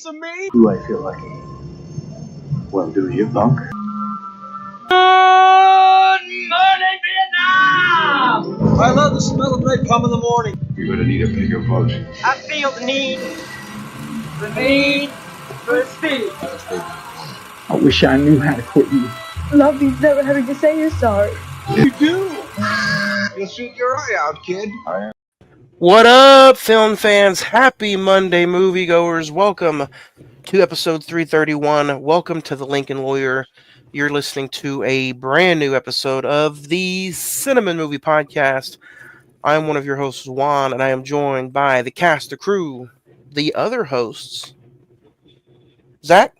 piece of me? Do I feel lucky? Well, do you, punk? Good morning, Vietnam! I love the smell of napalm in the morning. You're gonna need a bigger boat. I feel the need for speed. I wish I knew how to quit you. Love means never having to say you're sorry. You do. You'll shoot your eye out, kid. What up, film fans? Happy Monday, moviegoers. Welcome to episode 331. Welcome to the Lincoln Lawyer. You're listening to a brand new episode of the Cine-Men movie podcast. I'm one of your hosts, Juan, and I am joined by the cast, the crew, the other hosts. Zach?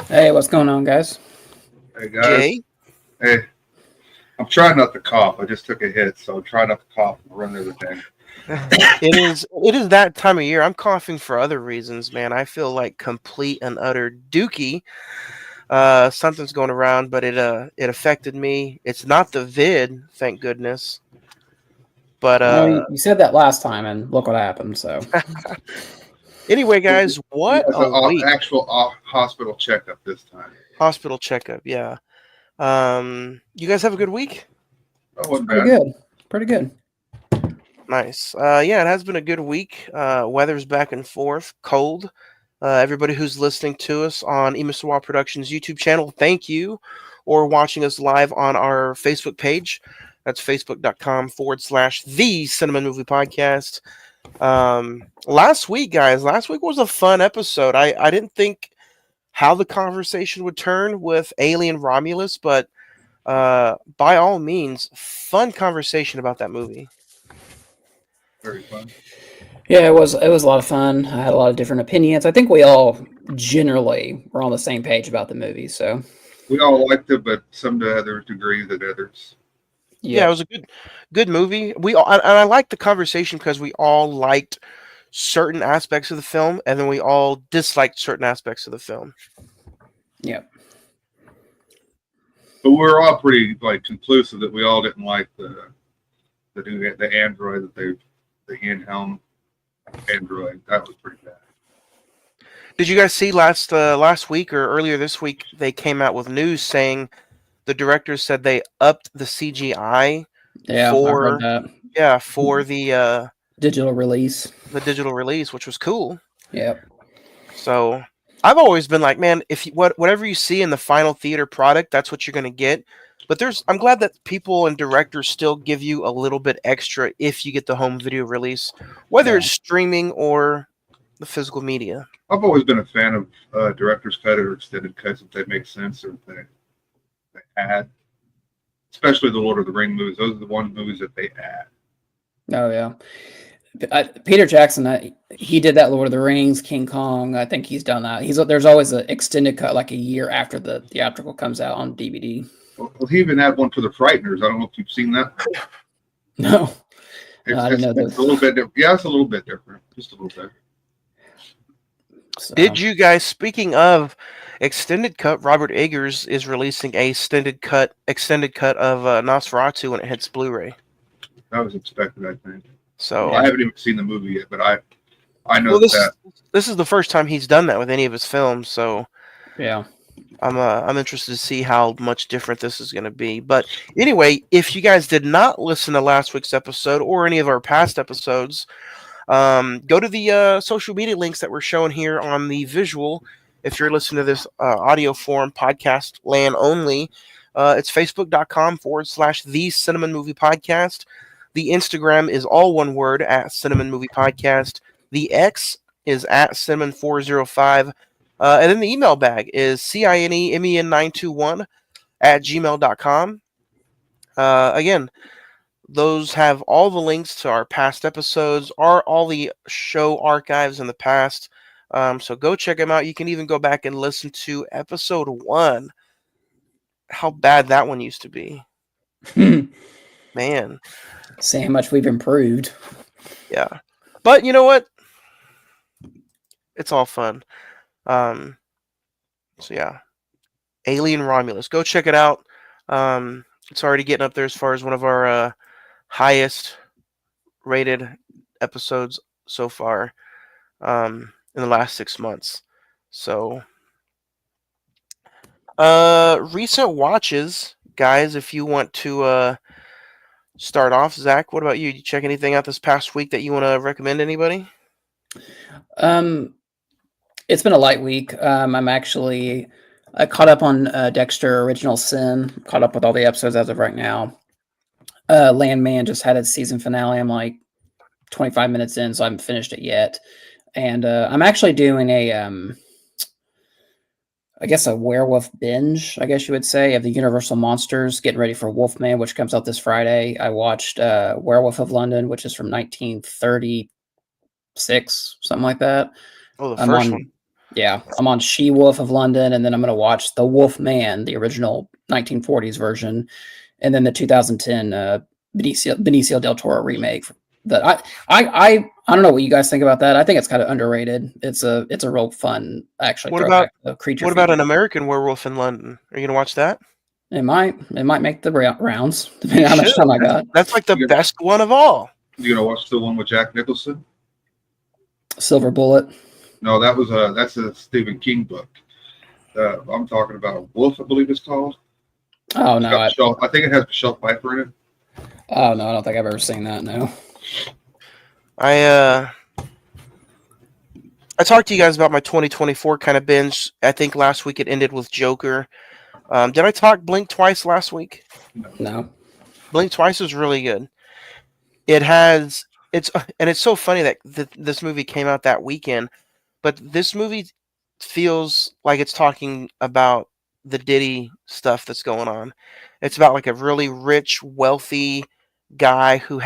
Hey, what's going on, guys? Hey, guys. Jay? Hey. I'm trying not to cough. I just took a hit, so try not to cough and run everything. It is that time of year. I'm coughing for other reasons, man. I feel like complete and utter dookie. Something's going around, but it affected me. It's not the vid, thank goodness. But you said that last time, and look what happened. So anyway, guys, what a week! Actual hospital checkup this time. Hospital checkup, yeah. You guys have a good week? That wasn't pretty bad. good. Pretty good. Nice. Yeah, it has been a good week. Weather's back and forth, cold. Everybody who's listening to us on Emisawa Productions YouTube channel, thank you. Or watching us live on our Facebook page. That's facebook.com/the Cine-Men Movie Podcast. Last week, guys, was a fun episode. I didn't think how the conversation would turn with Alien Romulus, but by all means, fun conversation about that movie. Very fun. Yeah, it was a lot of fun. I had a lot of different opinions. I think we all generally were on the same page about the movie. So We all liked it, but some to other degrees than others. Yeah, it was a good movie. I liked the conversation because we all liked certain aspects of the film, and then we all disliked certain aspects of the film. Yeah. But we were all pretty conclusive that we all didn't like the android that the handheld android. That was pretty bad. Did you guys see last week or earlier this week they came out with news saying the directors said they upped the CGI for the digital release. The digital release, which was cool. Yep. So I've always been like, man, whatever you see in the final theater product, that's what you're gonna get. But I'm glad that people and directors still give you a little bit extra if you get the home video release, whether it's streaming or the physical media. I've always been a fan of director's cut or extended cuts if they make sense or if they add. Especially the Lord of the Rings movies. Those are the one movies that they add. Oh, yeah. Peter Jackson, he did that Lord of the Rings, King Kong. I think he's done that. There's always an extended cut like a year after the theatrical comes out on DVD. Well, he even had one for the Frighteners. I don't know if you've seen that. No. I didn't know that. It's a little bit different. Yeah, it's a little bit different. Just a little bit. So. Did you guys, speaking of extended cut, Robert Eggers is releasing a extended cut of Nosferatu when it hits Blu-ray. That was expected, I think. So I haven't even seen the movie yet, but I know this is the first time he's done that with any of his films. So yeah, I'm interested to see how much different this is going to be. But anyway, if you guys did not listen to last week's episode or any of our past episodes, go to the social media links that we're showing here on the visual. If you're listening to this audio form, podcast land only, it's facebook.com/the Cine-Men Movie Podcast. The Instagram is all one word at Cine-Men Movie Podcast. The X is at Cinemen405. And then the email bag is cinemen921 at gmail.com. Again, those have all the links to our past episodes, all the show archives in the past. So go check them out. You can even go back and listen to episode 1. How bad that one used to be. Man. See how much we've improved. Yeah. But you know what? It's all fun. So yeah. Alien Romulus. Go check it out. It's already getting up there as far as one of our highest rated episodes so far in the last 6 months. So, recent watches, guys. If you want to start off, Zach, what about you? Did you check anything out this past week that you want to recommend anybody? It's been a light week. I caught up on Dexter Original Sin. Caught up with all the episodes as of right now. Landman just had its season finale. I'm like 25 minutes in, so I haven't finished it yet. And I'm actually doing I guess a werewolf binge, I guess you would say, of the Universal Monsters, getting ready for Wolfman, which comes out this Friday. I watched Werewolf of London, which is from 1936, something like that. Oh, the first one. Yeah, I'm on She-Wolf of London, and then I'm going to watch The Wolfman, the original 1940s version, and then the 2010 Benicio del Toro remake. That I don't know what you guys think about that. I think it's kind of underrated. It's a real fun, actually. What about creature? What about An American Werewolf in London? Are you gonna watch that? It might make the rounds depending on how much time I got. That's like the best one of all. You gonna watch the one with Jack Nicholson? Silver Bullet. No, that's a Stephen King book. I'm talking about Wolf, I believe it's called. Oh no, I think it has Michelle Pfeiffer in it. Oh no, I don't think I've ever seen that. No. I talked to you guys about my 2024 kind of binge. I think last week it ended with Joker. Did I talk Blink Twice last week? No. Blink Twice is really good. It's so funny that this movie came out that weekend, but this movie feels like it's talking about the Diddy stuff that's going on. It's about like a really rich, wealthy guy who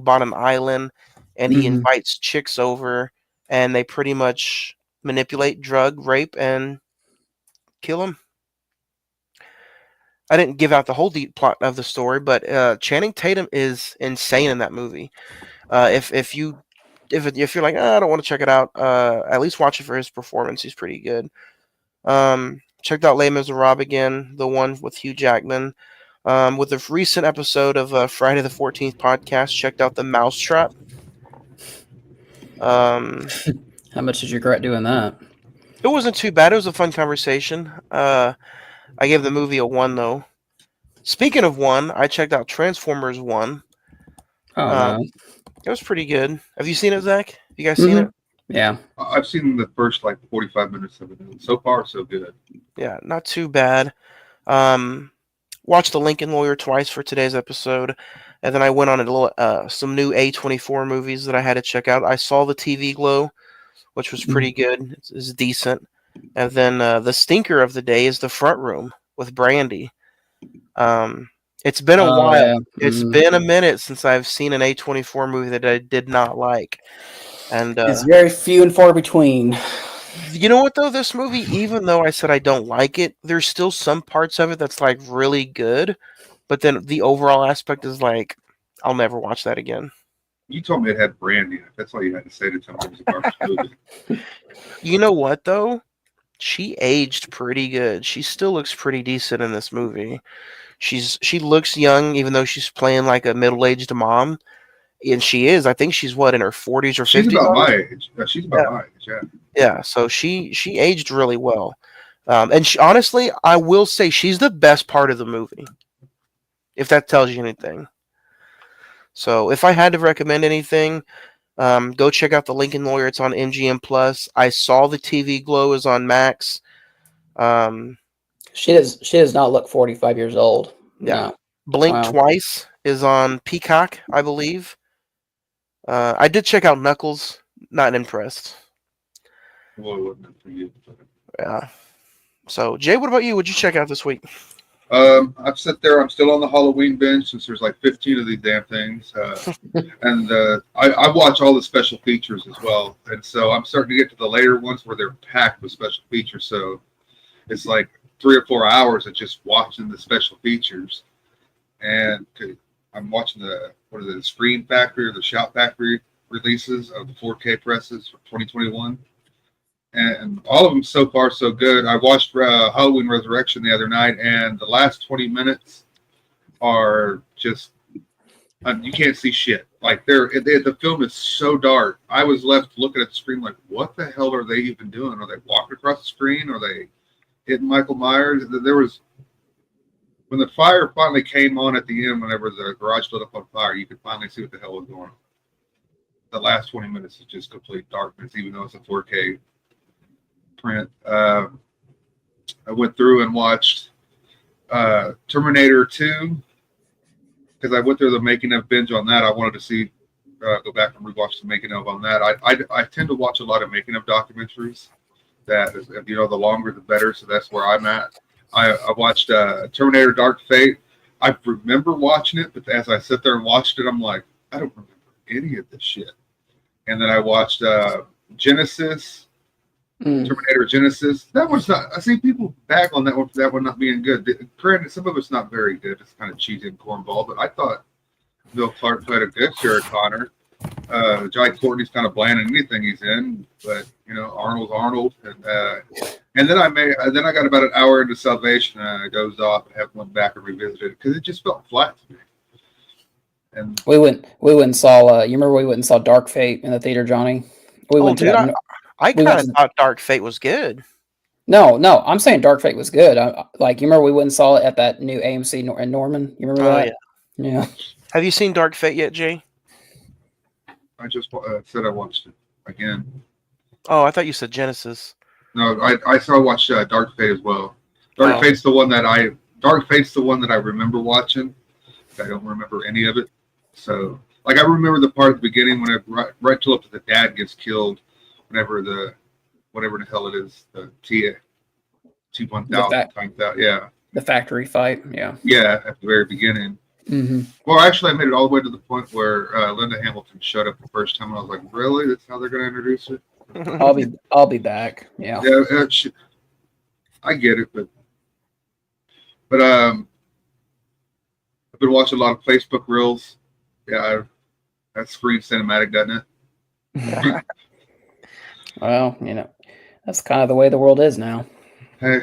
bought an island, and he invites chicks over, and they pretty much manipulate, drug, rape, and kill him. I didn't give out the whole deep plot of the story, but Channing Tatum is insane in that movie. If you're like, I don't want to check it out, at least watch it for his performance. He's pretty good. Checked out Les Miserables again, the one with Hugh Jackman. With the recent episode of Friday the 14th podcast, checked out The Mousetrap. How much did you regret doing that? It wasn't too bad. It was a fun conversation. I gave the movie a 1, though. Speaking of 1, I checked out Transformers 1. Oh, no. It was pretty good. Have you seen it, Zach? Have you guys seen it? Yeah. I've seen the first 45 minutes of it. So far, so good. Yeah, not too bad. Watched The Lincoln Lawyer twice for today's episode, and then I went on a little some new A24 movies that I had to check out. I saw The TV Glow, which was pretty good. It's decent. And then the stinker of the day is The Front Room with Brandy. It's been a while. Yeah. It's been a minute since I've seen an A24 movie that I did not like. And it's very few and far between. You know what, though? This movie, even though I said I don't like it, there's still some parts of it that's like really good. But then the overall aspect is like, I'll never watch that again. You told me it had Brandy. That's all you had to say to tell me it was a garbage movie. You know what, though? She aged pretty good. She still looks pretty decent in this movie. She looks young, even though she's playing like a middle-aged mom. And she is. I think she's in her 40s or 50s. She's about my age. She's about my age, yeah. Yeah, so she aged really well. And honestly, I will say she's the best part of the movie, if that tells you anything. So if I had to recommend anything, go check out The Lincoln Lawyer. It's on MGM+. I saw The TV Glow is on Max. She does not look 45 years old. Yeah. No. Blink Twice is on Peacock, I believe. I did check out Knuckles. Not impressed. Well, it wasn't for you. Yeah. So, Jay, what about you? What'd you check out this week? I've sat there. I'm still on the Halloween binge since there's 15 of these damn things. And I watch all the special features as well. And so I'm starting to get to the later ones where they're packed with special features. So it's 3 or 4 hours of just watching the special features. And I'm watching the Screen Factory or the Shout Factory releases of the 4K presses for 2021. And all of them so far so good. I watched Halloween Resurrection the other night, and the last 20 minutes are just you can't see shit. Like the film is so dark. I was left looking at the screen like, what the hell are they even doing? Are they walking across the screen? Are they hitting Michael Myers? There was when the fire finally came on at the end. Whenever the garage lit up on fire, you could finally see what the hell was going on. The last 20 minutes is just complete darkness, even though it's a 4K print. I went through and watched Terminator 2 because I went through the making of binge on that. I wanted to see, go back and rewatch the making of on that. I tend to watch a lot of making of documentaries. That is, the longer the better. So that's where I'm at. I watched Terminator Dark Fate. I remember watching it, but as I sit there and watched it, I'm like, I don't remember any of this shit. And then I watched Genesis. Terminator Genesis. That one's not. I see people bag on that one for that one not being good. Granted, some of it's not very good. It's kind of cheesy and cornball. But I thought Bill Clark played a good Sarah Connor. Jai Courtney's kind of bland in anything he's in, but Arnold's Arnold. And then I got about an hour into Salvation, and it goes off, and haven't went back and revisited it because it just felt flat to me. And we went and saw. You remember we went and saw Dark Fate in the theater, Johnny? We went dude, to. I kind of thought Dark Fate was good. No, I'm saying Dark Fate was good. You remember we went and saw it at that new AMC in Norman? You remember that? Yeah. Have you seen Dark Fate yet, Jay? I just said I watched it again. Oh, I thought you said Genesis. No, I watched Dark Fate as well. Dark Fate's the one that I remember watching. I don't remember any of it. So, I remember the part at the beginning when right till up to the dad gets killed. Whatever the hell it is, the T-1000 times out, yeah. The factory fight, yeah. Yeah, at the very beginning. Mm-hmm. Well, actually, I made it all the way to the point where Linda Hamilton showed up the first time, and I was like, "Really? That's how they're going to introduce it?" I'll be back. Yeah. Yeah, I get it, but I've been watching a lot of Facebook reels. Yeah, that screams cinematic, doesn't it? Well, that's kind of the way the world is now. Hey,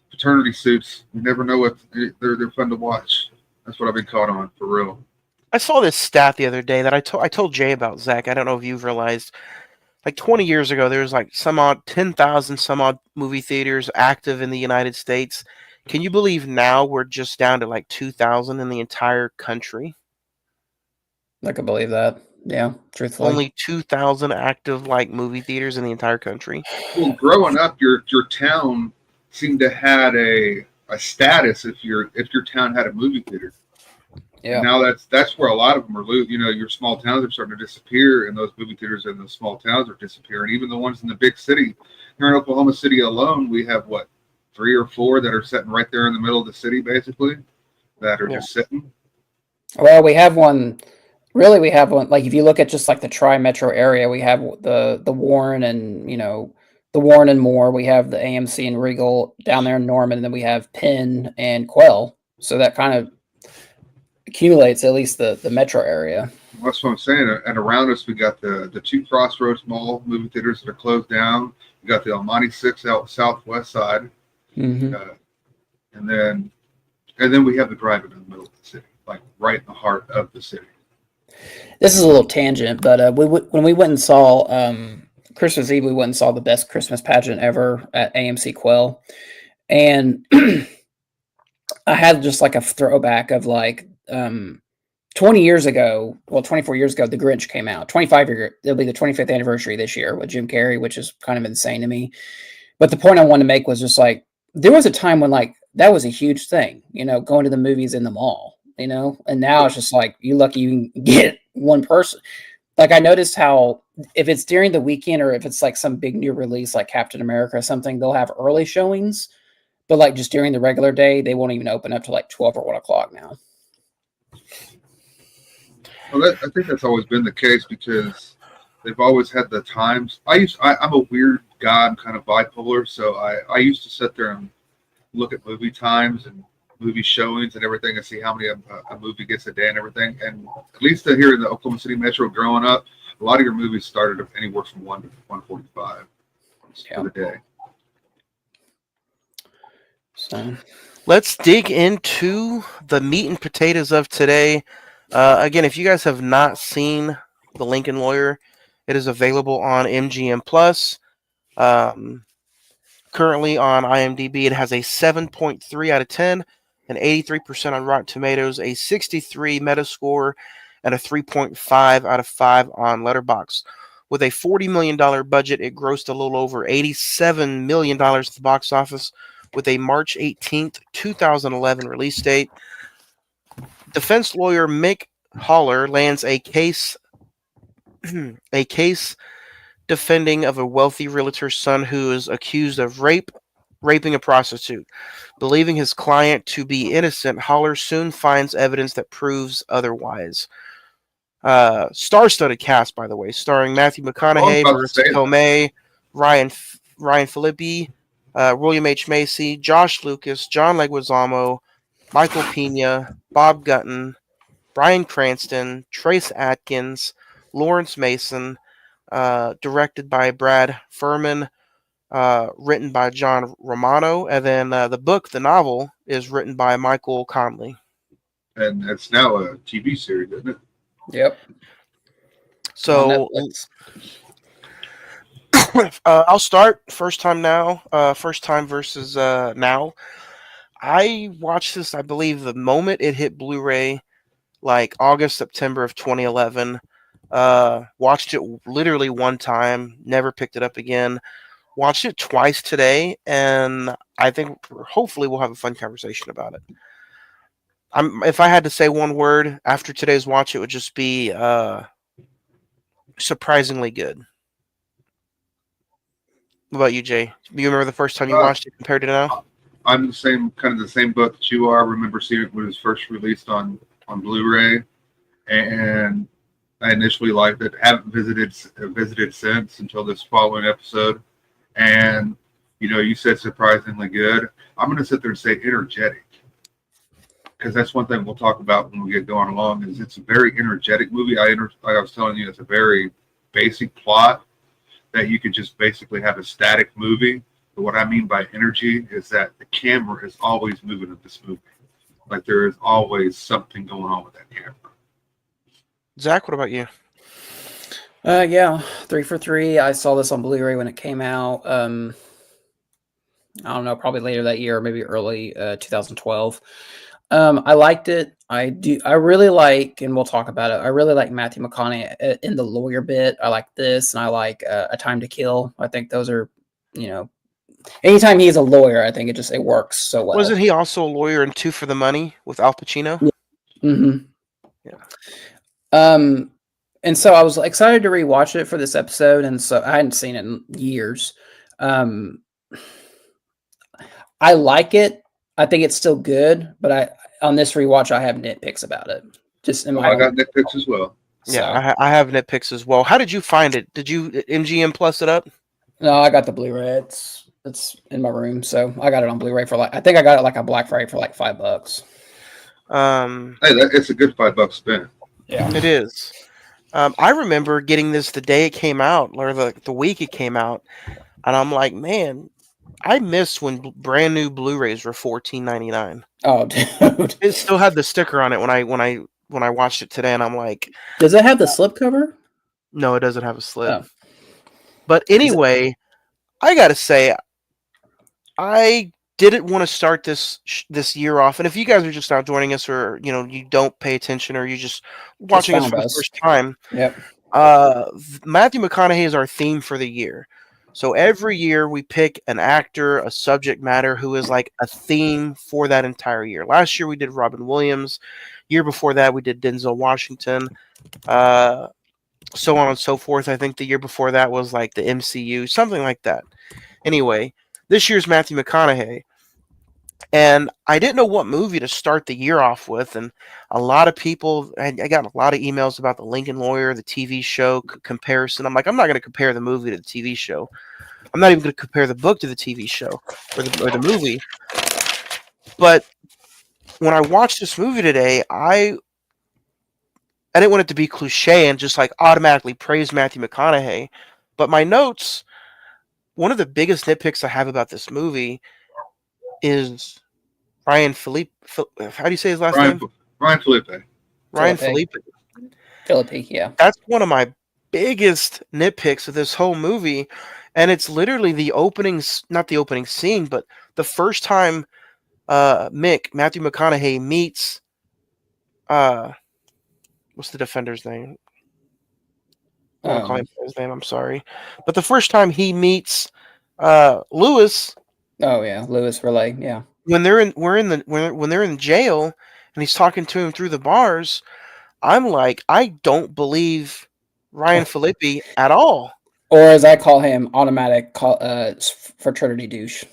paternity suits. You never know what they're fun to watch. That's what I've been caught on, for real. I saw this stat the other day that I told Jay about, Zach. I don't know if you've realized. 20 years ago, there was 10,000 some odd movie theaters active in the United States. Can you believe now we're just down to 2,000 in the entire country? I can believe that. Yeah, truthfully. Only 2,000 active movie theaters in the entire country. Well, growing up, your town seemed to had a status if your town had a movie theater. Yeah. And now that's where a lot of them are losing. Your small towns are starting to disappear, and those movie theaters in the small towns are disappearing. Even the ones in the big city. Here in Oklahoma City alone, we have 3 or 4 that are sitting right there in the middle of the city, basically, that are just sitting. Well, we have one. Really, we have one. If you look at just the tri-metro area, we have the Warren and the Warren and Moore. We have the AMC and Regal down there in Norman, and then we have Penn and Quell. So that kind of accumulates at least the metro area. That's what I'm saying. And around us, we got the 2 Crossroads Mall movie theaters that are closed down. We got the Almonte 6 out southwest side, mm-hmm. and then we have the drive-in in the middle of the city, right in the heart of the city. This is a little tangent, but when we went and saw Christmas Eve, we went and saw the best Christmas pageant ever at AMC Quell, and I had just a throwback of 20 years ago, 24 years ago, The Grinch came out. 25 year, it'll be the 25th anniversary this year with Jim Carrey, which is kind of insane to me. But the point I wanted to make was just there was a time when that was a huge thing, going to the movies in the mall. And now it's just you lucky you can get one person. I noticed how if it's during the weekend or if it's some big new release like Captain America or something, they'll have early showings, but just during the regular day, they won't even open up till 12 or 1 o'clock now. Well, I think that's always been the case because they've always had the times. I'm a weird guy. I'm kind of bipolar, so I used to sit there and look at movie times and movie showings and everything and see how many a movie gets a day and everything. And at least here in the Oklahoma City Metro growing up, a lot of your movies started anywhere from 1 to 1:45 for the day. So let's dig into the meat and potatoes of today. Again, if you guys have not seen The Lincoln Lawyer, it is available on MGM Plus. Currently on IMDb, it has a 7.3 out of 10, an 83% on Rotten Tomatoes, a 63 Metascore, and a 3.5 out of 5 on Letterboxd. With a $40 million budget, it grossed a little over $87 million at the box office with a March 18th, 2011 release date. Defense lawyer Mick Haller lands a case defending of a wealthy realtor's son who is accused of raping a prostitute. Believing his client to be innocent, Haller soon finds evidence that proves otherwise. Star-studded cast, by the way, starring Matthew McConaughey, Marissa Tomei, Ryan Phillippe, William H. Macy, Josh Lucas, John Leguizamo, Michael Pena, Bob Gutton, Bryan Cranston, Trace Atkins, Lawrence Mason, directed by Brad Furman, written by John Romano, and then the novel, is written by Michael Conley. And it's now a TV series, isn't it? Yep. So I'll start first time versus now. I watched this, I believe, the moment it hit Blu-ray, like August, September of 2011. Watched it literally one time, never picked it up again. Watched it twice today, and I think hopefully we'll have a fun conversation about it. If I had to say one word after today's watch, it would just be surprisingly good. What about you, Jay? Do you remember the first time you watched it compared to now? I'm the same boat that you are. I remember seeing it when it was first released on Blu-ray, and I initially liked it. Haven't visited since until this following episode. And you said surprisingly good. I'm going to sit there and say energetic, because that's one thing we'll talk about when we get going along. Is it's a very energetic movie. Like I was telling you, it's a very basic plot that you could just basically have a static movie. But what I mean by energy is that the camera is always moving in this movie. Like there is always something going on with that camera. Zach, what about you? Yeah, 3 for 3. I saw this on Blu-ray when it came out. I don't know, probably later that year, maybe early 2012. I liked it. I really like, and we'll talk about it. I really like Matthew McConaughey in the lawyer bit. I like this, and I like A Time to Kill. I think those are, anytime he's a lawyer, I think it works so well. Wasn't he also a lawyer in Two for the Money with Al Pacino? Yeah. Mm-hmm. Yeah. And so I was excited to rewatch it for this episode, and so I hadn't seen it in years. I like it. I think it's still good, but on this rewatch, I have nitpicks about it. I got nitpicks as well. Yeah, I have nitpicks as well. How did you find it? Did you MGM Plus it up? No, I got the Blu-ray. It's in my room, so I got it on Blu-ray for I think I got it like a Black Friday for like $5. Hey, it's a good $5 spend. Yeah, it is. I remember getting this the day it came out, or the week it came out, and I'm like, man, I miss when brand new Blu-rays were $14.99. Oh, dude! It still had the sticker on it when I watched it today, and I'm like, does it have the slipcover? No, it doesn't have a slip. Oh. But anyway, I gotta say, I didn't want to start this year off. And if you guys are just now joining us, or you don't pay attention, or you're just watching us for the first time, yep. Matthew McConaughey is our theme for the year. So every year we pick an actor, a subject matter who is like a theme for that entire year. Last year we did Robin Williams. Year before that we did Denzel Washington. So on and so forth. I think the year before that was like the MCU, something like that. Anyway, this year's Matthew McConaughey. And I didn't know what movie to start the year off with. And a lot of people, I got a lot of emails about the Lincoln Lawyer, the TV show comparison. I'm like, I'm not going to compare the movie to the TV show. I'm not even going to compare the book to the TV show or the movie. But when I watched this movie today, I didn't want it to be cliche and just like automatically praise Matthew McConaughey. But my notes, one of the biggest nitpicks I have about this movie is Ryan Phillippe. How do you say his last name? Ryan Phillippe. Ryan Phillippe. Phillippe. Yeah. That's one of my biggest nitpicks of this whole movie, and it's literally the not the opening scene, but the first time Matthew McConaughey meets what's the defender's name? I want to call him by his name. I'm sorry, but the first time he meets Lewis. Oh yeah, Lewis Relay. Yeah. When they're in jail, and he's talking to him through the bars, I'm like, I don't believe Ryan Phillippe at all. Or as I call him, automatic fraternity douche.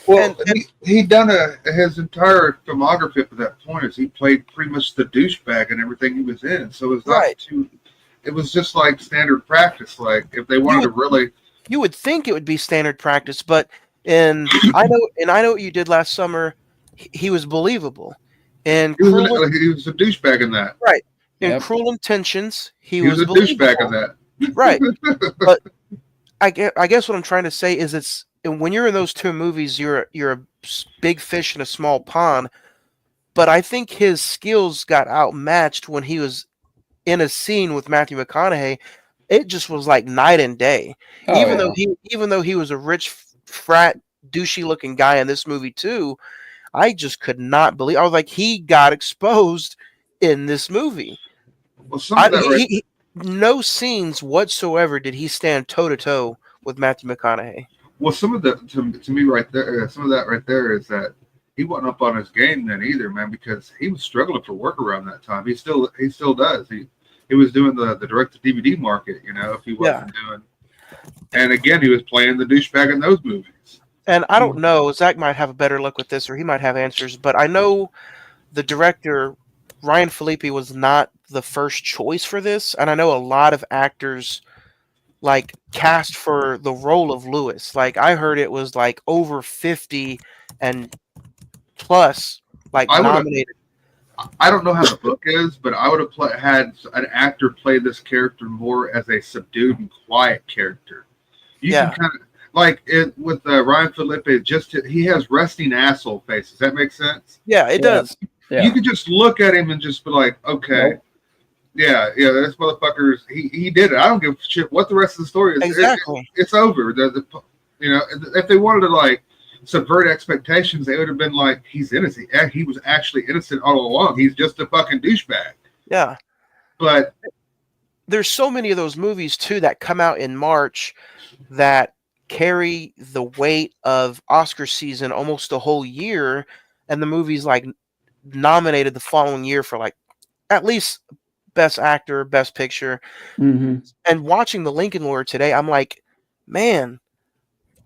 Well, he done his entire filmography up to that point is he played pretty much the douchebag in everything he was in. So it's not too. It was just like standard practice. Like if they wanted to really, you would think it would be standard practice, but I know what you did last summer. He was believable, and he was a douchebag in that. Right. In Cruel Intentions, he was a douchebag in that. Right. But I guess what I'm trying to say is when you're in those two movies, you're a big fish in a small pond. But I think his skills got outmatched when he was in a scene with Matthew McConaughey. It just was like night and day. Even though he was a rich frat douchey looking guy in this movie too, I just could not believe. I was like, he got exposed in this movie. Well, no scenes whatsoever did he stand toe to toe with Matthew McConaughey. Well, some of that to me right there, some of that right there is that he wasn't up on his game then either, man, because he was struggling for work around that time. He still does. He was doing the direct to DVD market, if he wasn't doing. And again, he was playing the douchebag in those movies. And I don't know, Zach might have a better look with this, or he might have answers, but I know the director Ryan Phillippe was not the first choice for this, and I know a lot of actors like cast for the role of Lewis. Like I heard it was like over 50 and plus nominated. I don't know how the book is, but I would have had an actor play this character more as a subdued and quiet character. You can kind of like it with Ryan Phillippe. He has resting asshole face. Does that make sense? Yeah, it does. Yeah. You could just look at him and just be like, okay, yeah, this motherfucker's he did it. I don't give a shit what the rest of the story is. Exactly, it's over. If they wanted to like subvert expectations, they would have been like, he's innocent. He was actually innocent all along. He's just a fucking douchebag. Yeah, but there's so many of those movies too that come out in March that carry the weight of Oscar season almost a whole year, and the movie's like nominated the following year for like at least Best Actor, Best Picture. Mm-hmm. And watching The Lincoln Lawyer today, I'm like, man,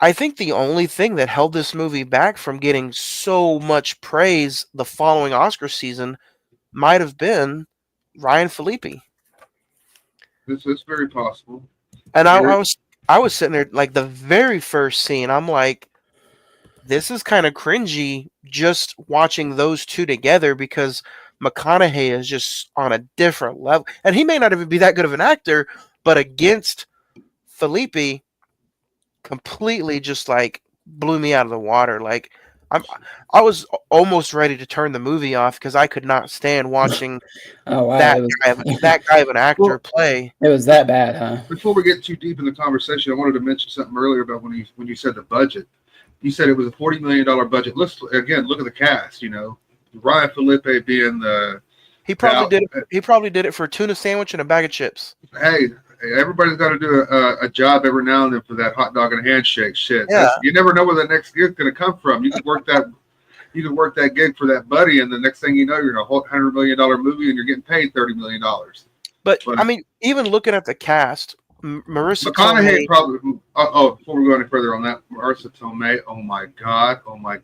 I think the only thing that held this movie back from getting so much praise the following Oscar season might have been Ryan Phillippe. This is very possible. And I was sitting there like the very first scene, I'm like, this is kind of cringy just watching those two together because McConaughey is just on a different level. And he may not even be that good of an actor, but against Phillippe, completely just like blew me out of the water. Like I was almost ready to turn the movie off because I could not stand watching that guy of an actor play. It was that bad, huh? Before we get too deep in the conversation, I wanted to mention something earlier about when you said the budget. You said it was a $40 million budget. Let's again look at the cast. Ryan Phillippe being he probably did it for a tuna sandwich and a bag of chips. Hey, everybody's got to do a job every now and then for that hot dog and handshake shit. Yeah. You never know where the next gig's going to come from. You could work that gig for that buddy, and the next thing you know, you're in a $100 million movie and you're getting paid $30 million. But I mean, even looking at the cast, Marissa McConaughey probably. Before we go any further on that, Marissa Tomei. Oh my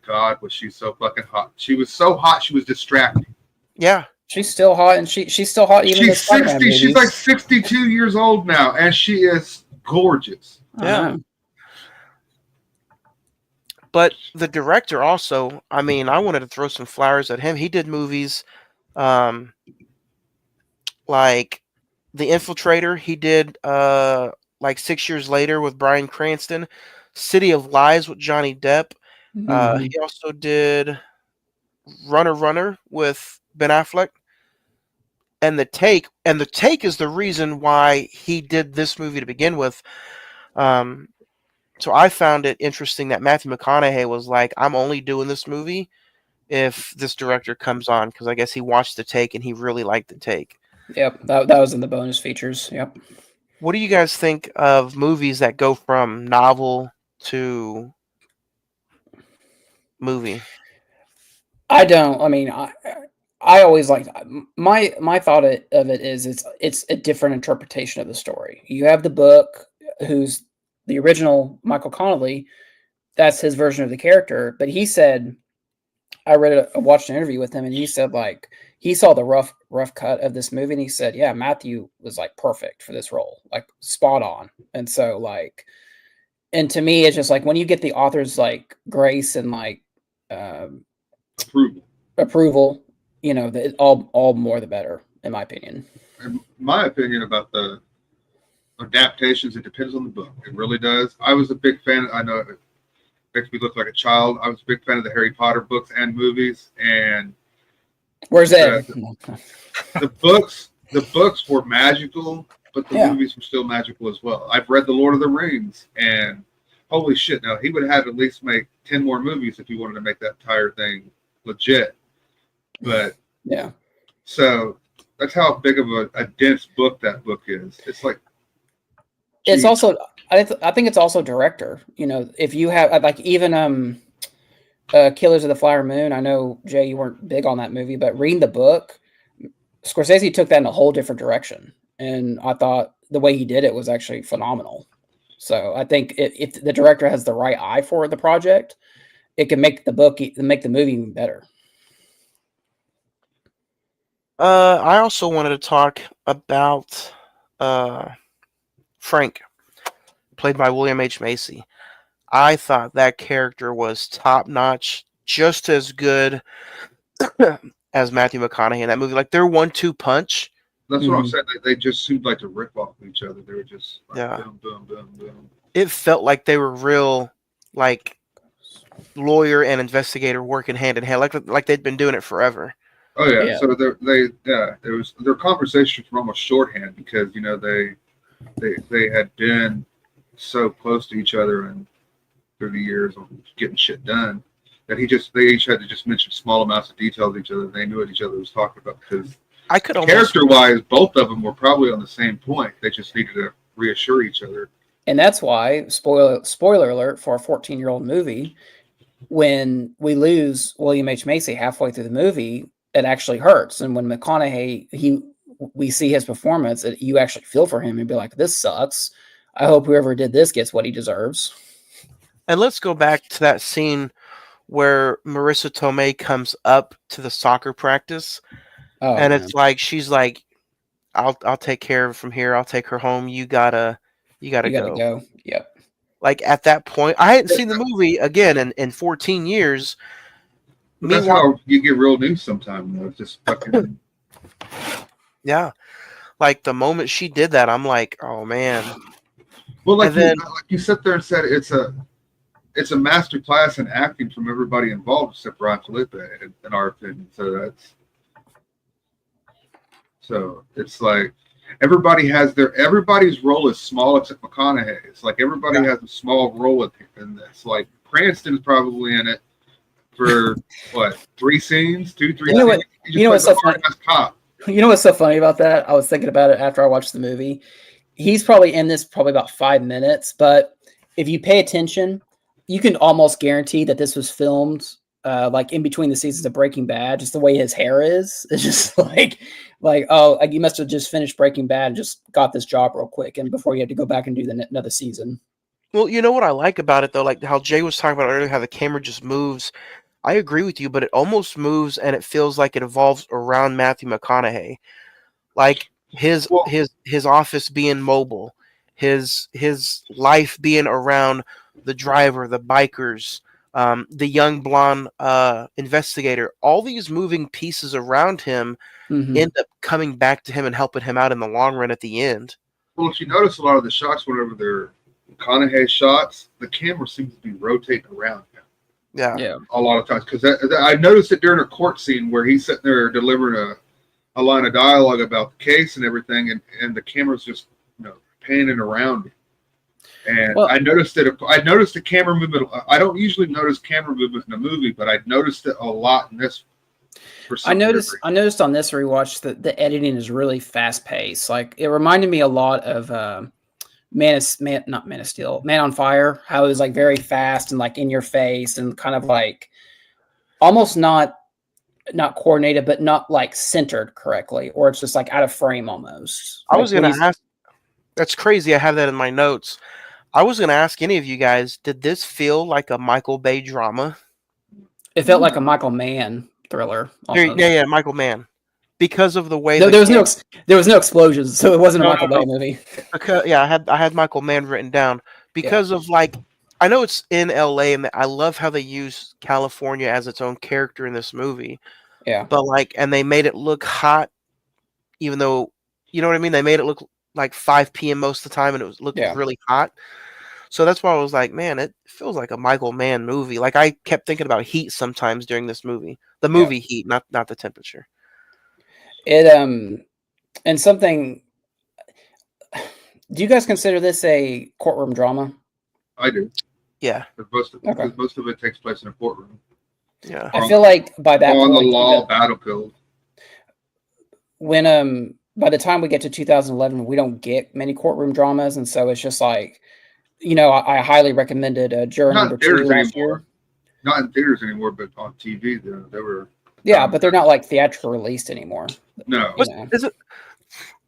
god, was she so fucking hot? She was so hot, she was distracting. Yeah, she's still hot, and she's still hot. Even she's 60. She's like 62 years old now, and she is gorgeous. Yeah. But the director also, I mean, I wanted to throw some flowers at him. He did movies like The Infiltrator. He did like 6 years later with Bryan Cranston. City of Lies with Johnny Depp. Mm-hmm. He also did Runner with Ben Affleck. and the take is the reason why he did this movie to begin with. So I found it interesting that Matthew McConaughey was like, I'm only doing this movie if this director comes on, because I guess he watched the take and he really liked the take. Yep, that was in the bonus features. Yep. What do you guys think of movies that go from novel to movie? I don't. I mean, I always like my thought of it is it's a different interpretation of the story. You have the book, who's the original Michael Connelly. That's his version of the character. But he said, I watched an interview with him, and he said like he saw the rough cut of this movie, and he said, yeah, Matthew was like perfect for this role, like spot on. And so like, and to me, it's just like when you get the author's like grace and like approval, you know, all more the better, in my opinion. In my opinion about the adaptations, it depends on the book. It really does. I was a big fan. I know it makes me look like a child. I was a big fan of the Harry Potter books and movies. And where's that? The books were magical, but the movies were still magical as well. I've read The Lord of the Rings, and holy shit! Now he would have to at least make 10 more movies if he wanted to make that entire thing legit. But yeah, so that's how big of a dense book that book is. It's like it's also. I think it's also director. You know, if you have like even Killers of the Flower Moon. I know Jay, you weren't big on that movie, but reading the book, Scorsese took that in a whole different direction, and I thought the way he did it was actually phenomenal. So I think if the director has the right eye for the project, it can make the movie even better. I also wanted to talk about Frank, played by William H. Macy. I thought that character was top-notch, just as good as Matthew McConaughey in that movie. Like, their 1-2 punch. That's what I'm saying. They just seemed like to rip off each other. They were just like, boom, boom, boom, boom. It felt like they were real, like, lawyer and investigator working hand in hand, like they'd been doing it forever. Oh yeah. So their conversations were almost shorthand because you know they had been so close to each other and through the years of getting shit done that they each had to just mention small amounts of detail to each other. They knew what each other was talking about because character-wise, both of them were probably on the same point. They just needed to reassure each other. And that's why, spoiler alert for a 14-year-old movie, when we lose William H. Macy halfway through the movie, it actually hurts. And when McConaughey, we see his performance, you actually feel for him and be like, this sucks. I hope whoever did this gets what he deserves. And let's go back to that scene where Marissa Tomei comes up to the soccer practice. And it's like, she's like, I'll take care of it from here. I'll take her home. You gotta go. Yep. Like at that point, I hadn't seen the movie again in 14 years. That's how you get real news sometimes, though. Just fucking. Yeah. Like the moment she did that, I'm like, oh man. Well, like you sit there and said, it's a master class in acting from everybody involved except Ron Felipe, in our opinion. So it's like everybody's role is small except McConaughey. It's like everybody has a small role in this. Like Cranston's probably in it for what, 3 scenes, 2-3 scenes. You know what's so funny? You know what's so funny about that? I was thinking about it after I watched the movie. He's probably in this about 5 minutes, but if you pay attention, you can almost guarantee that this was filmed like in between the seasons of Breaking Bad. Just the way his hair is, it's just like you must have just finished Breaking Bad and just got this job real quick, and before you had to go back and do another season. Well, you know what I like about it though, like how Jay was talking about earlier, how the camera just moves. I agree with you, but it almost moves and it feels like it evolves around Matthew McConaughey. Like his office being mobile, his life being around the driver, the bikers, the young blonde investigator. All these moving pieces around him end up coming back to him and helping him out in the long run at the end. Well, if you notice a lot of the shots, whenever they're McConaughey shots, the camera seems to be rotating around him. Yeah. A lot of times, because I noticed it during a court scene where he's sitting there delivering a line of dialogue about the case and everything, and the camera's just panning around it. And Well, I noticed the camera movement. I don't usually notice camera movement in a movie, but I noticed it a lot in this. I noticed on this rewatch that the editing is really fast paced. Like it reminded me a lot of Man on Fire. How it was like very fast and like in your face and kind of like almost not coordinated, but not like centered correctly, or it's just like out of frame almost. I was Like, going to ask. That's crazy. I have that in my notes. I was going to ask any of you guys, did this feel like a Michael Bay drama? It felt like a Michael Mann thriller. Almost. Yeah, Michael Mann. Because of the way there was no explosions, so it wasn't a Michael Bay movie. Because I had Michael Mann written down because of like I know it's in LA and I love how they use California as its own character in this movie. Yeah. But like and they made it look hot even though you know what I mean? They made it look like 5 p.m. most of the time and it was looking really hot. So that's why I was like, man, it feels like a Michael Mann movie. Like I kept thinking about heat sometimes during this movie. The movie heat, not the temperature. It and something. Do you guys consider this a courtroom drama? I do. Yeah. Most of it takes place in a courtroom. Yeah. I feel like by that on point, the law battlefield. When by the time we get to 2011, we don't get many courtroom dramas, and so it's just like, I highly recommended Juror Number 2 last year. Not in theaters anymore, but on TV, they were. Yeah, but they're not like theatrical released anymore. No. Is it?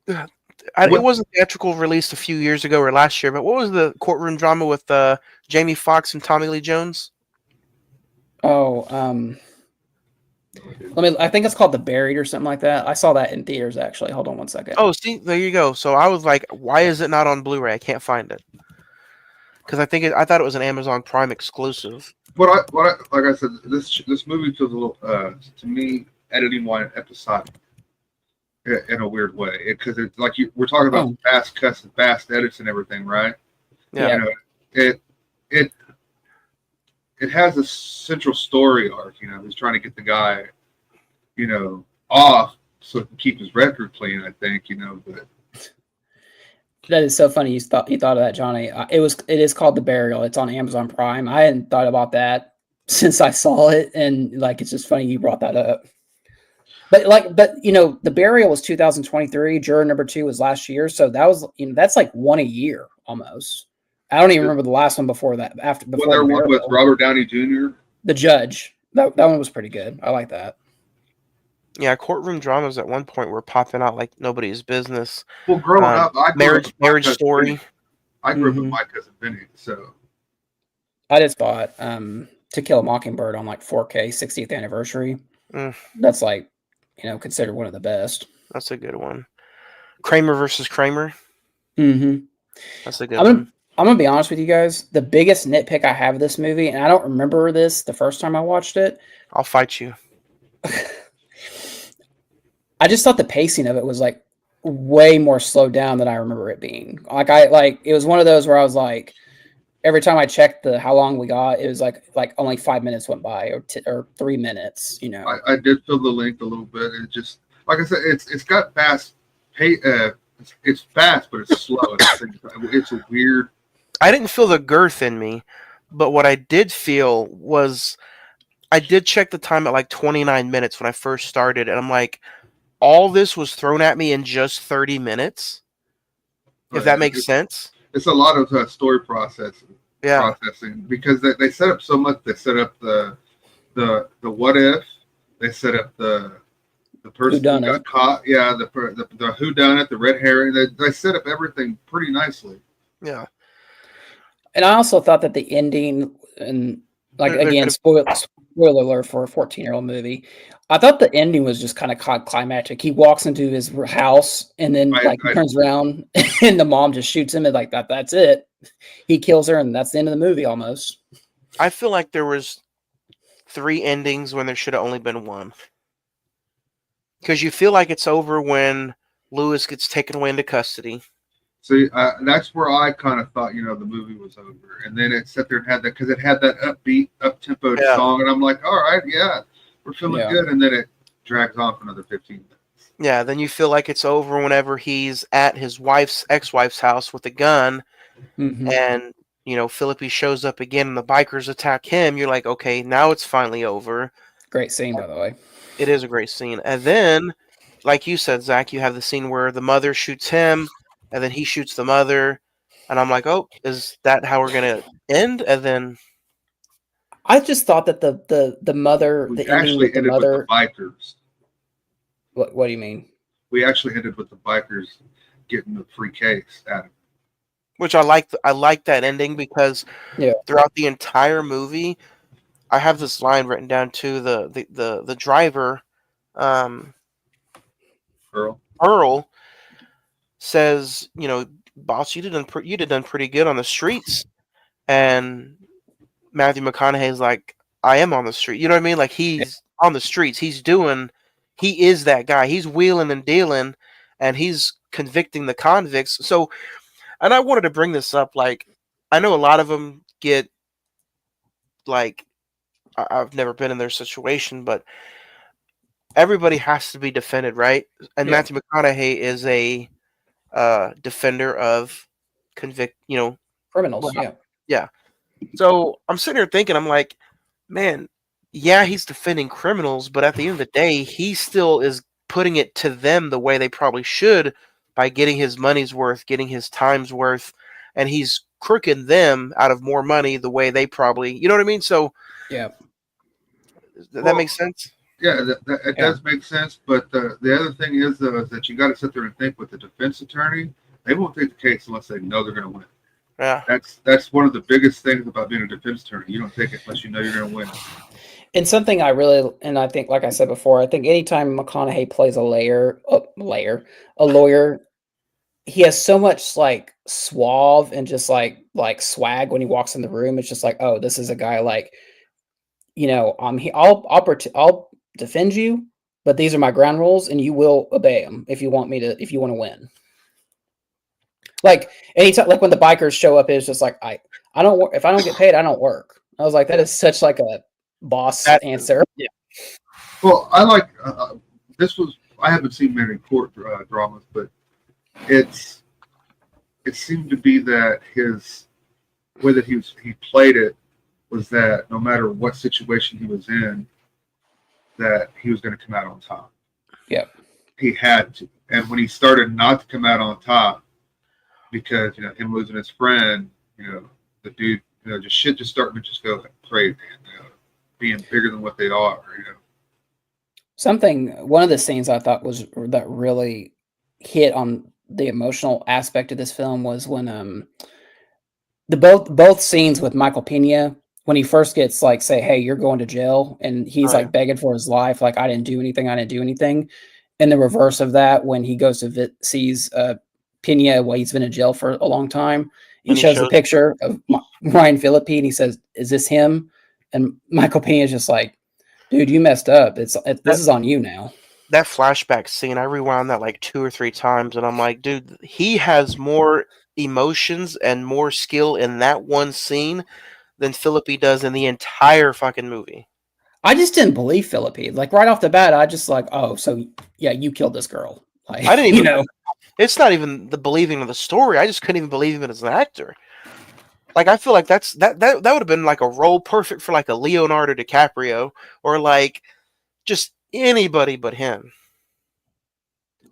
It wasn't theatrical released a few years ago or last year, but what was the courtroom drama with Jamie Foxx and Tommy Lee Jones? Oh, I think it's called The Buried or something like that. I saw that in theaters actually. Hold on one second. Oh, see, there you go. So I was like, why is it not on Blu-ray? I can't find it. Because I thought it was an Amazon Prime exclusive. Like I said, this movie feels a little to me editing wise episodic in a weird way because it's like we're talking about fast cuts and fast edits and everything, right? Yeah. It has a central story arc. He's trying to get the guy, off so he can keep his record clean. I think, but. That is so funny. You thought of that, Johnny. It is called The Burial. It's on Amazon Prime. I hadn't thought about that since I saw it, and like it's just funny you brought that up. But The Burial was 2023. Juror Number 2 was last year, so that was that's like one a year almost. I don't even remember the last one before that. Before there one with Robert Downey Jr. The Judge. That one was pretty good. I like that. Yeah, courtroom dramas at one point were popping out like nobody's business. Well, growing up, Marriage Story. I grew up with my cousin Vinny, so I just bought To Kill a Mockingbird on like 4K 60th anniversary. That's like considered one of the best. That's a good one. Kramer versus Kramer. Mm-hmm. That's a good one. I'm gonna be honest with you guys. The biggest nitpick I have of this movie, and I don't remember this the first time I watched it. I'll fight you. I just thought the pacing of it was like way more slowed down than I remember it being. Like it was one of those where I was like, every time I checked how long we got, it was like only 5 minutes went by or 3 minutes. I did feel the length a little bit. It just like I said, it's got fast. It's fast, but it's slow. It's a weird. I didn't feel the girth in me, but what I did feel was I did check the time at like 29 minutes when I first started, and I'm like, all this was thrown at me in just 30 minutes. If that makes sense. It's a lot of story processing. Because they set up so much. They set up the what if. They set up the person who got caught. Yeah, the who done it, the red herring. They set up everything pretty nicely. Yeah. And I also thought that the ending, and again, spoiler alert for a 14-year-old movie. I thought the ending was just kind of climactic. He walks into his house and then he turns around and the mom just shoots him and that's it. He kills her and that's the end of the movie almost. I feel like there was 3 endings when there should have only been 1. Because you feel like it's over when Lewis gets taken away into custody. See, that's where I kind of thought, the movie was over. And then it sat there and had that, because it had that upbeat, up-tempo song. And I'm like, all right, yeah, we're feeling good. And then it drags on for another 15 minutes. Yeah, then you feel like it's over whenever he's at his ex-wife's house with a gun, Mhm. and Philippi shows up again, and the bikers attack him. You're like, okay, now it's finally over. Great scene, by the way. It is a great scene, and then, like you said, Zach, you have the scene where the mother shoots him, and then he shoots the mother, and I'm like, oh, is that how we're gonna end? And then I just thought that the mother, We the ending actually with the ended mother. with the bikers. What do you mean? We actually ended with the bikers getting the free case out of it. which I like that ending because Yeah. throughout the entire movie, I have this line written down too. The driver, Earl says, boss, you did done pretty good on the streets, and Matthew McConaughey's like, I am on the street. You know what I mean? Like he's on the streets. He is that guy. He's wheeling and dealing, and he's convicting the convicts. So, and I wanted to bring this up. Like, I know a lot of them get like, I've never been in their situation, but everybody has to be defended, right? And Yeah. Matthew McConaughey is a defender of Criminals. well, Yeah. So I'm sitting here thinking, I'm like, man, yeah, he's defending criminals, but at the end of the day, he still is putting it to them the way they probably should by getting his money's worth, getting his time's worth, and he's crooking them out of more money the way they probably, you know what I mean? So Yeah. that makes sense. Yeah, it does make sense. But the other thing is, though, is that you got to sit there and think with the defense attorney, they won't take the case unless they know they're going to win. Yeah. That's one of the biggest things about being a defense attorney. You don't take it unless you know you're going to win. And something I think, like I said before, I think anytime McConaughey plays a lawyer, he has so much like suave and just like swag when he walks in the room. It's just like, oh, this is a guy like, I'll defend you, but these are my ground rules, and you will obey them if you want to win. Like anytime, like when the bikers show up, it's just like I don't work. If I don't get paid, I don't work. I was like, that is such like a boss answer. Yeah. Well, I like I haven't seen many court dramas, but it seemed to be that his way that he played it was that no matter what situation he was in, that he was going to come out on top. Yeah. He had to. And when he started not to come out on top, because him losing his friend, the dude, just shit just starting to just go crazy, being bigger than what they are, One of the scenes I thought that really hit on the emotional aspect of this film was when both scenes with Michael Pena, when he first gets like, say, hey, you're going to jail, and he's like begging for his life, like I didn't do anything, and the reverse of that when he goes to sees Pena while he's been in jail for a long time. He shows a picture of Ryan Phillippe, and he says, is this him? And Michael Pena is just like, dude, you messed up. This is on you now. That flashback scene, I rewound that like 2 or 3 times, and I'm like, dude, he has more emotions and more skill in that one scene than Phillippe does in the entire fucking movie. I just didn't believe Phillippe. Like right off the bat, I just like, oh, so yeah, you killed this girl. Like, I didn't even It's not even the believing of the story. I just couldn't even believe him as an actor. Like I feel like that would have been like a role perfect for like a Leonardo DiCaprio or like just anybody but him.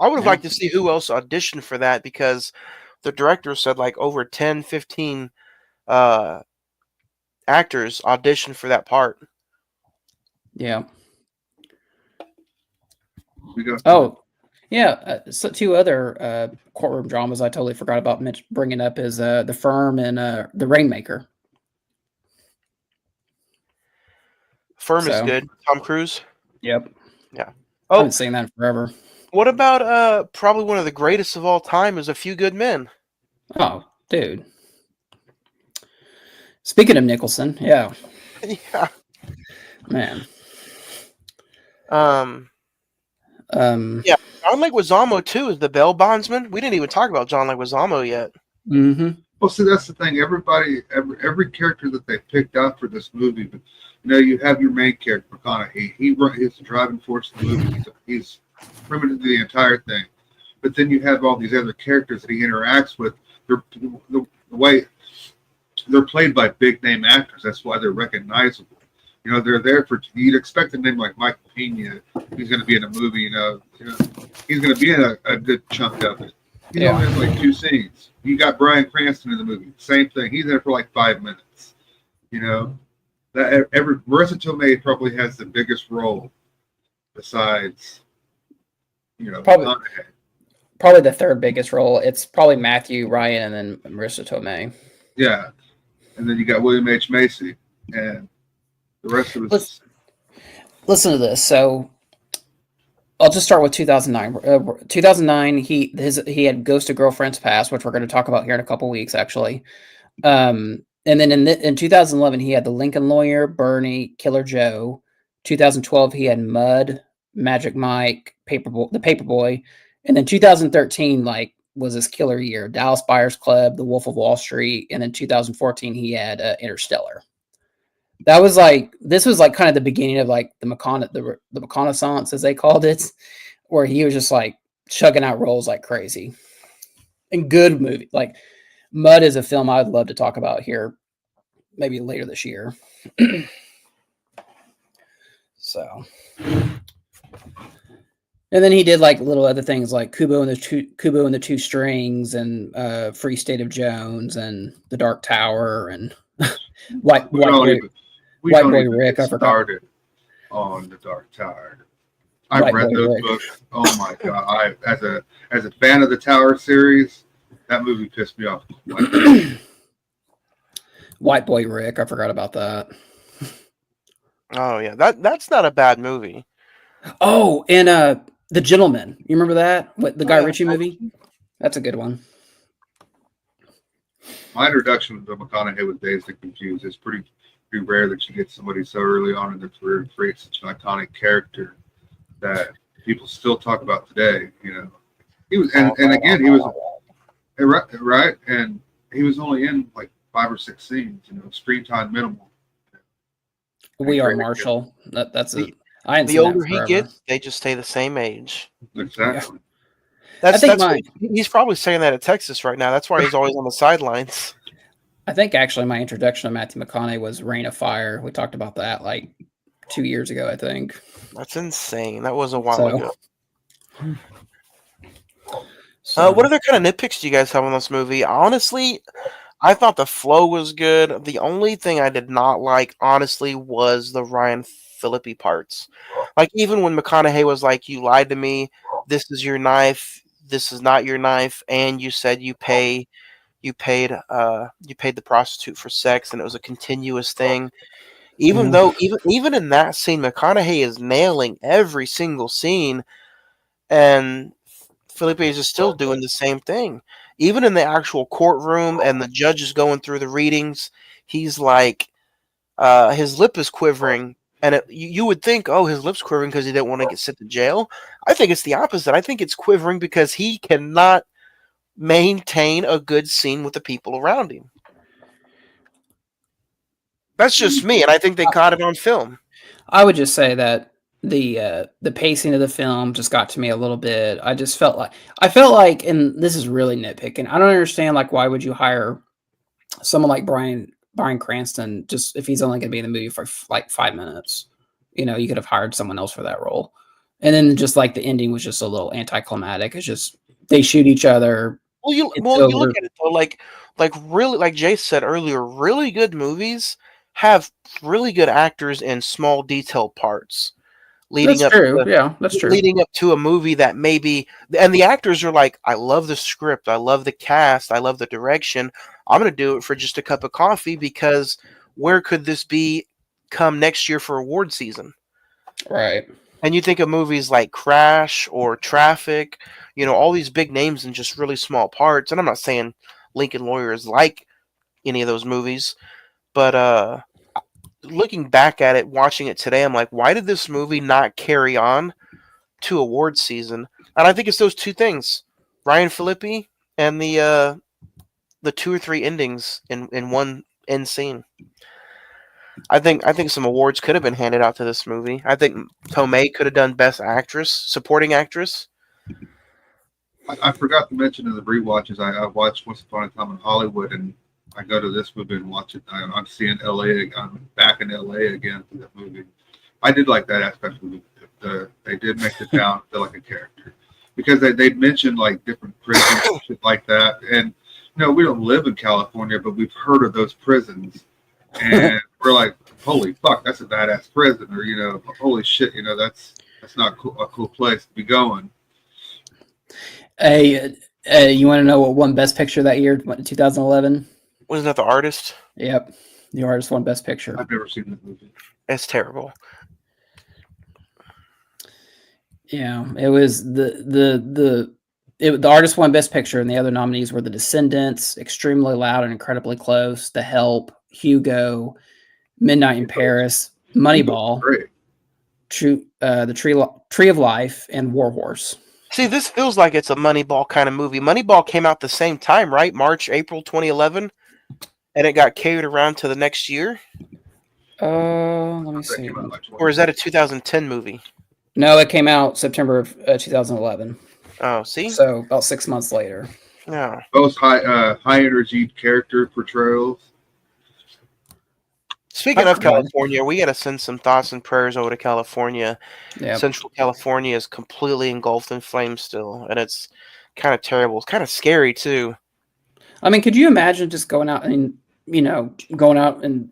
I would have liked to see who else auditioned for that because the director said like over 10, 15 actors auditioned for that part. Yeah. Oh, yeah. So 2 other courtroom dramas I totally forgot about bringing up is The Firm and The Rainmaker. Firm is good. Tom Cruise. Yep. Yeah. I haven't seen that in forever. What about probably one of the greatest of all time is A Few Good Men? Oh, dude. Speaking of Nicholson, yeah. Yeah. Man. Yeah, John Leguizamo too is the bail bondsman. We didn't even talk about John Leguizamo yet. Mm-hmm. Well, see, that's the thing. Every character that they picked out for this movie, but you have your main character, McConaughey. He's the driving force of the movie. He's limited to the entire thing. But then you have all these other characters that he interacts with. The way they're played by big name actors. That's why they're recognizable. You know, they're there for. You'd expect a name like Michael Pena. He's going to be in a movie. You know he's going to be in a good chunk of it. He only has like 2 scenes. You got Bryan Cranston in the movie. Same thing. He's there for like 5 minutes. You know, that Marissa Tomei probably has the biggest role besides, you know, probably the third biggest role. It's probably Matthew, Ryan, and then Marissa Tomei. Yeah, and then you got William H. Macy, and the rest of us. Listen to this. So I'll just start with 2009. 2009, he had Ghost of Girlfriend's Past, which we're going to talk about here in a couple weeks, actually. And then in 2011, he had The Lincoln Lawyer, Bernie, Killer Joe. 2012, he had Mud, Magic Mike, The Paperboy. And then 2013, like, was his killer year. Dallas Buyers Club, The Wolf of Wall Street. And then 2014, he had Interstellar. This was like kind of the beginning of like the McConaissance, as they called it, where he was just like chugging out roles like crazy. And good movie. Like, Mud is a film I would love to talk about here, maybe later this year. So, and then he did like little other things like Kubo and the Two Strings, and Free State of Jones, and The Dark Tower, and White Boy Rick. I started on The Dark Tower. I've read those books. Oh my god! As a fan of the Tower series, that movie pissed me off. White Boy Rick. I forgot about that. Oh yeah, that's not a bad movie. Oh, and The Gentleman. You remember that? The Guy Ritchie movie? That's a good one. My introduction to McConaughey with Dazed and Confused is pretty rare that you get somebody so early on in their career and create such an iconic character that people still talk about today. You know, he was, and again, he was right, and he was only in like 5 or 6 scenes. You know, screen time minimal. We Are Marshall. That's it. The older he gets, they just stay the same age. Exactly. Yeah. He's probably saying that at Texas right now. That's why he's always on the sidelines. I think actually my introduction to Matthew McConaughey was Reign of Fire. We talked about that like 2 years ago, I think. That's insane. That was a while ago. So, what other kind of nitpicks do you guys have on this movie? Honestly, I thought the flow was good. The only thing I did not like, honestly, was the Ryan Phillippe parts. Like, even when McConaughey was like, "You lied to me. This is your knife. This is not your knife," and you said you paid the prostitute for sex, and it was a continuous thing. Even though even in that scene, McConaughey is nailing every single scene, and Phillippe is just still doing the same thing. Even in the actual courtroom, and the judge is going through the readings, he's like, his lip is quivering, and you would think, oh, his lip's quivering because he didn't want to get sent to jail. I think it's the opposite. I think it's quivering because he cannot maintain a good scene with the people around him. That's just me, and I think they caught it on film. I would just say that the pacing of the film just got to me a little bit. I felt like, and this is really nitpicking, I don't understand, like, why would you hire someone like Bryan Cranston just if he's only going to be in the movie for like 5 minutes? You know, you could have hired someone else for that role. And then just like the ending was just a little anticlimactic. It's just they shoot each other. Well, you look at it though, like really, like Jay said earlier, really good movies have really good actors in small detailed parts. Leading up to a movie that maybe, and the actors are like, I love the script, I love the cast, I love the direction. I'm going to do it for just a cup of coffee because where could this be come next year for award season? Right. And you think of movies like Crash or Traffic, you know, all these big names in just really small parts. And I'm not saying Lincoln Lawyer is like any of those movies, but looking back at it, watching it today, I'm like, why did this movie not carry on to award season? And I think it's those two things: Ryan Phillippe and the 2 or 3 endings in one end scene. I think some awards could have been handed out to this movie. I think Tomei could have done Best Actress, Supporting Actress. I forgot to mention in the rewatches, I watched Once Upon a Time in Hollywood, and I go to this movie and watch it. I'm seeing LA. I'm back in LA again for that movie. I did like that aspect of it. They did make the town feel like a character because they mentioned like different prisons and shit like that. And we don't live in California, but we've heard of those prisons, and we're like, holy fuck, that's a badass prison, or holy shit, that's not a cool place to be going. Hey, you want to know what won Best Picture that year, 2011? Wasn't that The Artist? Yep, The Artist won Best Picture. I've never seen that movie. It's terrible. Yeah, it was the Artist won Best Picture, and the other nominees were The Descendants, Extremely Loud and Incredibly Close, The Help, Hugo, Midnight in Paris, Moneyball, The Tree of Life, and War Horse. See, this feels like it's a Moneyball kind of movie. Moneyball came out the same time, right? March, April 2011, and it got carried around to the next year. Let me see. Or is that a 2010 movie? No, it came out September of 2011. Oh, see? So about 6 months later. Yeah. Both high energy character portrayals. Speaking of California, we got to send some thoughts and prayers over to California. Yep. Central California is completely engulfed in flames still, and it's kind of terrible. It's kind of scary, too. I mean, could you imagine just going out and, going out and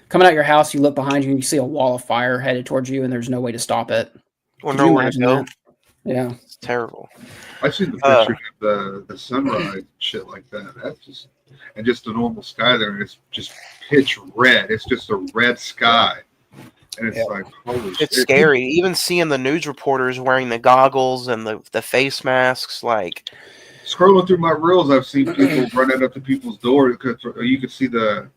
coming out your house, you look behind you and you see a wall of fire headed towards you and there's no way to stop it? Or nowhere to go. That? Yeah. It's terrible. I've seen the pictures of the sunrise and shit like that. That's just the normal sky there, and it's just pitch red. It's just a red sky. And it's like, holy shit. It's scary. Even seeing the news reporters wearing the goggles and the face masks, like... Scrolling through my reels, I've seen people running up to people's doors because you can see the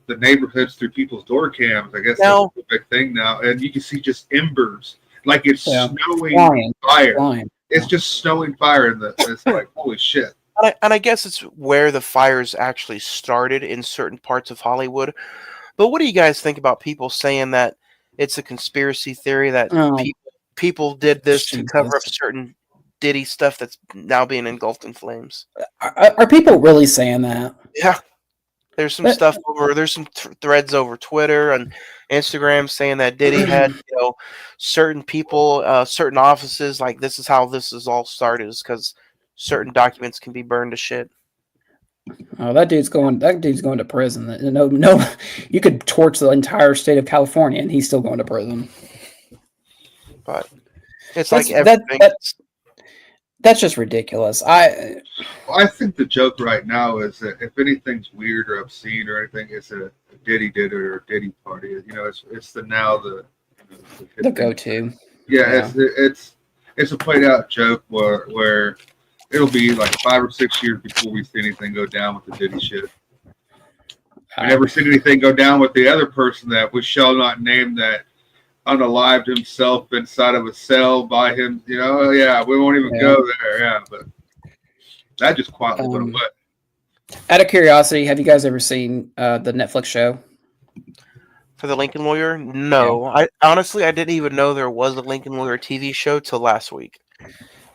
neighborhoods through people's door cams. I guess that's a big thing now. And you can see just embers. Like it's snowing fire. Flying. It's just snowing fire, and it's like, holy shit. And I guess it's where the fires actually started in certain parts of Hollywood. But what do you guys think about people saying that it's a conspiracy theory that people did this to cover up certain Diddy stuff that's now being engulfed in flames? Are people really saying that? Yeah. There's some stuff there's some threads over Twitter and Instagram saying that Diddy had, certain people, certain offices, like this is how this is all started, is because certain documents can be burned to shit. Oh, that dude's going to prison. No, you could torch the entire state of California and he's still going to prison. But it's like everything. That's just ridiculous. I think the joke right now is that if anything's weird or obscene or anything, it's a Diddy did it or a Diddy party. It's the go-to. Yeah. It's a played out joke where it'll be like 5 or 6 years before we see anything go down with the Diddy shit. We never seen anything go down with the other person that we shall not name that unalived himself inside of a cell by him. We won't even go there. Yeah, but that just quietly went away. Out of curiosity, have you guys ever seen the Netflix show For the Lincoln Lawyer? No. Yeah. I honestly didn't even know there was a Lincoln Lawyer TV show till last week.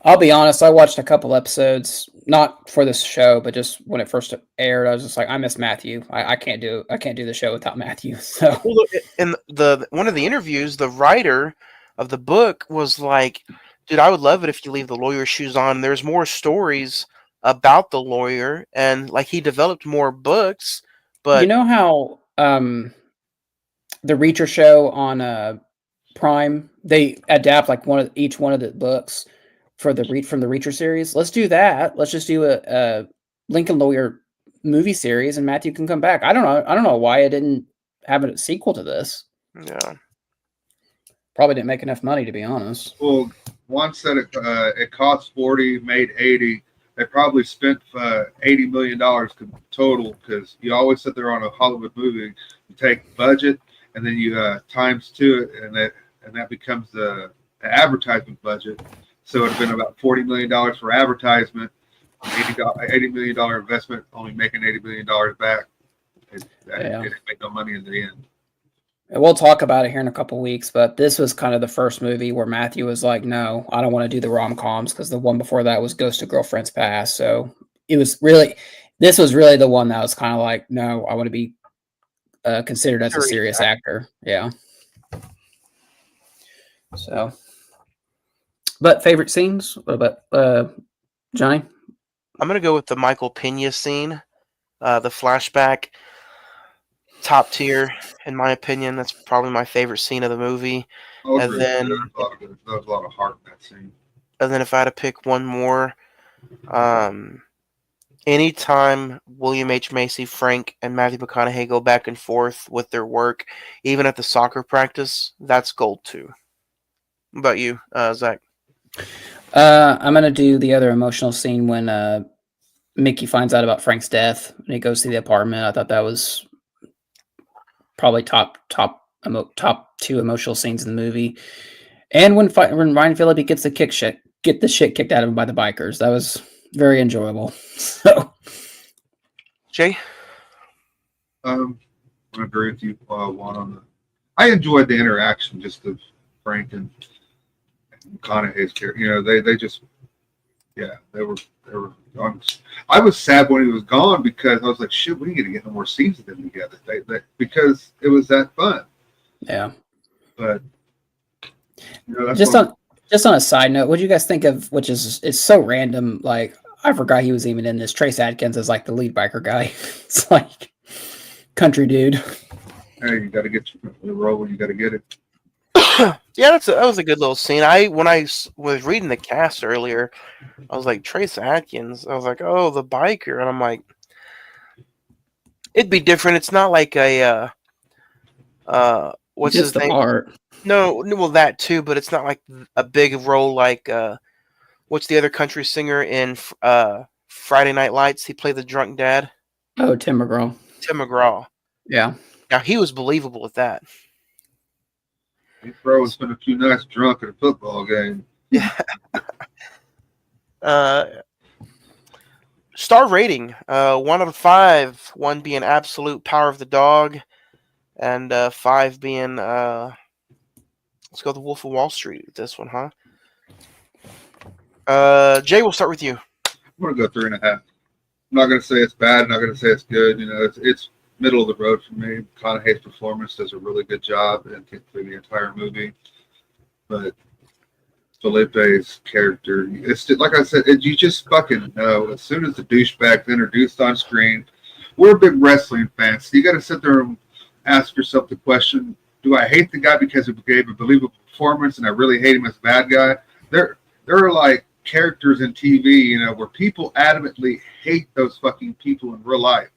I'll be honest, I watched a couple episodes, not for this show, but just when it first aired, I was just like, I miss Matthew. I can't do the show without Matthew. So in one of the interviews, the writer of the book was like, dude, I would love it if you leave the lawyer shoes on. There's more stories about the lawyer, and like he developed more books, but you know how the Reacher show on Prime, they adapt like each one of the books from the Reacher series. Let's do that. Let's just do a Lincoln Lawyer movie series, and Matthew can come back. I don't know why it didn't have a sequel to this. Yeah, probably didn't make enough money, to be honest. Well, one said it cost 40, made 80. They probably spent $80 million total, because you always sit there on a Hollywood movie, you take the budget and then you times 2 it, and that becomes the advertisement budget. So it'd have been about $40 million for advertisement, $80 million investment, only making $80 million back. It didn't make no money in the end. And we'll talk about it here in a couple weeks, but this was kind of the first movie where Matthew was like, "No, I don't want to do the rom-coms," because the one before that was Ghost of Girlfriend's Past. So this was really the one that was kind of like, "No, I want to be considered as a serious actor." Yeah. So, but favorite scenes? What about Johnny? I'm gonna go with the Michael Pena scene, the flashback. Top tier, in my opinion. That's probably my favorite scene of the movie. And then, there was a lot of heart in that scene. and then if I had to pick one more, anytime William H. Macy, Frank, and Matthew McConaughey go back and forth with their work, even at the soccer practice, that's gold too. What about you, Zach? I'm gonna do the other emotional scene when Mickey finds out about Frank's death and he goes to the apartment. I thought that was probably top two emotional scenes in the movie. And when Ryan Phillippe gets the shit kicked out of him by the bikers, that was very enjoyable. So, Jay? I agree with you, Juan, on the. I enjoyed the interaction just of Frank and McConaughey's character. You know, they just, yeah, they were. I was sad when he was gone because I was like, shit, we need to get no more scenes of them together. Because it was that fun. yeah. But you know, Just on a side note, what do you guys think of? Which is it's so random. Like I forgot he was even in this. Trace Adkins is like the lead biker guy. It's like country dude. Hey, you got to get the role when you got to get it. Yeah, that was a good little scene. When I was reading the cast earlier, I was like, Trace Adkins. I was like, oh, the biker. And I'm like, it'd be different. It's not like a, what's his name? Part. No, well, that too, but it's not like a big role like, what's the other country singer in Friday Night Lights? He played the drunk dad. Oh, Tim McGraw. Tim McGraw. Yeah. Now, he was believable with that. He probably spent a few nights drunk at a football game. Yeah. Star rating, 1 out of 5. 1 being absolute power of the dog, and 5 being let's go the Wolf of Wall Street with this one, huh? Jay, we'll start with you. I'm gonna go 3.5. I'm not gonna say it's bad. I'm not gonna say it's good. You know, it's middle of the road for me. McConaughey's performance does a really good job through the entire movie, but Felipe's character, it's like I said, you just fucking know as soon as the douchebag's introduced on screen. We're big wrestling fans, so you got to sit there and ask yourself the question: do I hate the guy because he gave a believable performance, and I really hate him as a bad guy? There are like characters in TV, you know, where people adamantly hate those fucking people in real life.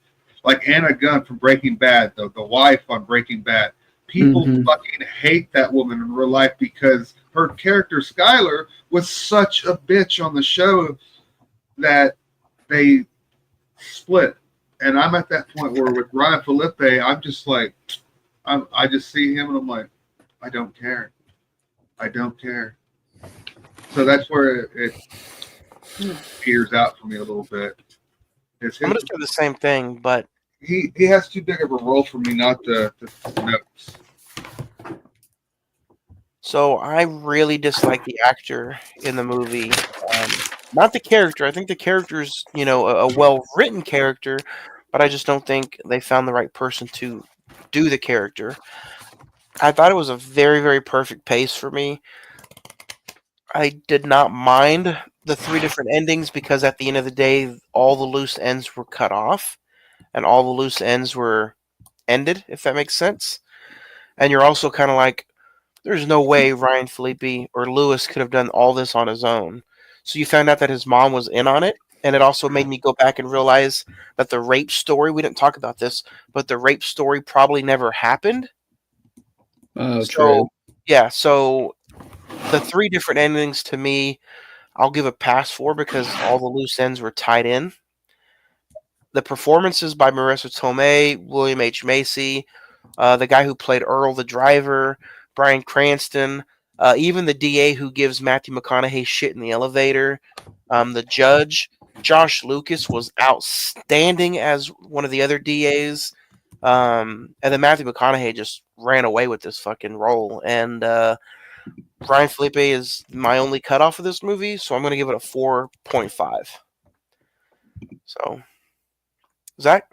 Like Anna Gunn from Breaking Bad, the wife on Breaking Bad. People fucking hate that woman in real life because her character, Skylar, was such a bitch on the show that they split. And I'm at that point where with Ryan Phillippe, I'm just like, I just see him and I'm like, I don't care. I don't care. So that's where it peters out for me a little bit. I'm going to say the same thing, but he has too big of a role for me not to notice. So I really dislike the actor in the movie, not the character. I think the character's, you know, a well-written character, but I just don't think they found the right person to do the character. I thought it was a very, very perfect pace for me. I did not mind the 3 different endings because at the end of the day, all the loose ends were cut off and all the loose ends were ended, if that makes sense. And you're also kind of like, there's no way Ryan Phillippe or Lewis could have done all this on his own. So you found out that his mom was in on it, and it also made me go back and realize that the rape story, we didn't talk about this, but the rape story probably never happened. Oh, true. Yeah, so the 3 different endings to me, I'll give a pass for because all the loose ends were tied in. The performances by Marissa Tomei, William H. Macy, the guy who played Earl the driver, Bryan Cranston, even the DA who gives Matthew McConaughey shit in the elevator, the judge, Josh Lucas was outstanding as one of the other DAs, and then Matthew McConaughey just ran away with this fucking role. And Brian Felipe is my only cutoff of this movie, so I'm going to give it a 4.5. So, Zach?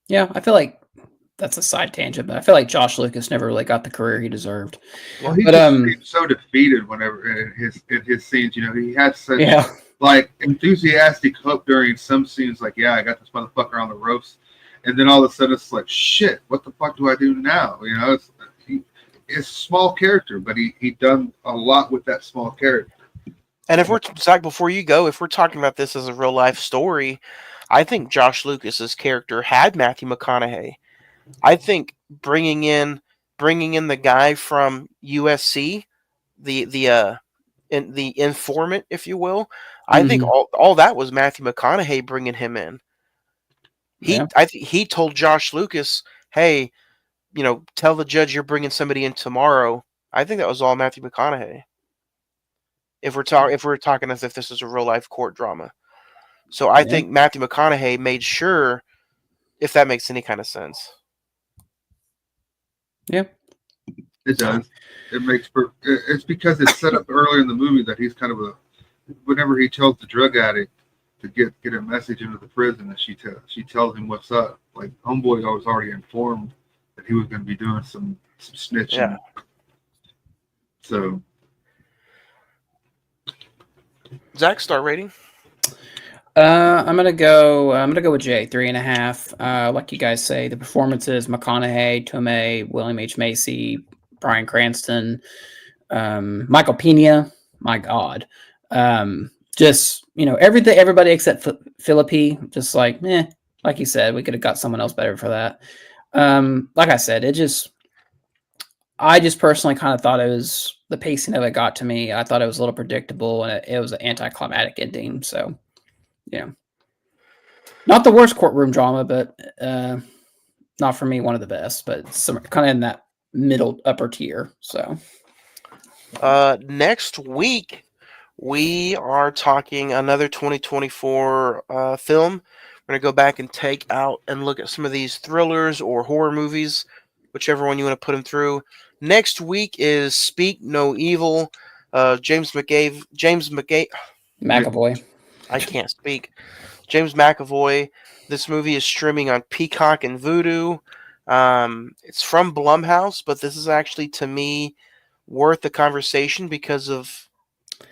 Yeah, I feel like that's a side tangent, but I feel like Josh Lucas never really got the career he deserved. Well, he But, just seems so defeated whenever in his scenes. You know, he had such like enthusiastic hope during some scenes, like, yeah, I got this motherfucker on the ropes, and then all of a sudden it's like, shit, what the fuck do I do now? You know, it's a small character, but he done a lot with that small character. And if we're, Zach, before you go, if we're talking about this as a real life story, I think Josh Lucas's character had Matthew McConaughey. I think bringing in the guy from USC, the informant, if you will, I think all that was Matthew McConaughey bringing him in. He told Josh Lucas, "Hey, you know, tell the judge you're bringing somebody in tomorrow." I think that was all Matthew McConaughey. If we're talking as if this is a real life court drama, so I think Matthew McConaughey made sure, if that makes any kind of sense. Yeah, it does. It makes it's because it's set up earlier in the movie that he's kind of whenever he tells the drug addict to get a message into the prison, and she tells him what's up. Like, homeboy was already informed that he was going to be doing some snitching. Yeah. So, Zach, star rating. I'm gonna go with Jay, 3.5. Like you guys say, the performances: McConaughey, Tomei, William H. Macy, Bryan Cranston, Michael Pena. My God, just, you know, everybody except Philippi. Just like you said, we could have got someone else better for that. Like I said, I just personally kind of thought the pacing of it got to me. I thought it was a little predictable, and it was an anticlimactic ending. So, yeah, not the worst courtroom drama, but not for me one of the best. But some kind of in that middle upper tier. So, next week we are talking another 2024 film. We're gonna go back and take out and look at some of these thrillers or horror movies, whichever one you want to put them through. Next week is Speak No Evil. James McAvoy. I can't speak. James McAvoy. This movie is streaming on Peacock and Vudu. It's from Blumhouse, but this is actually, to me, worth the conversation because of,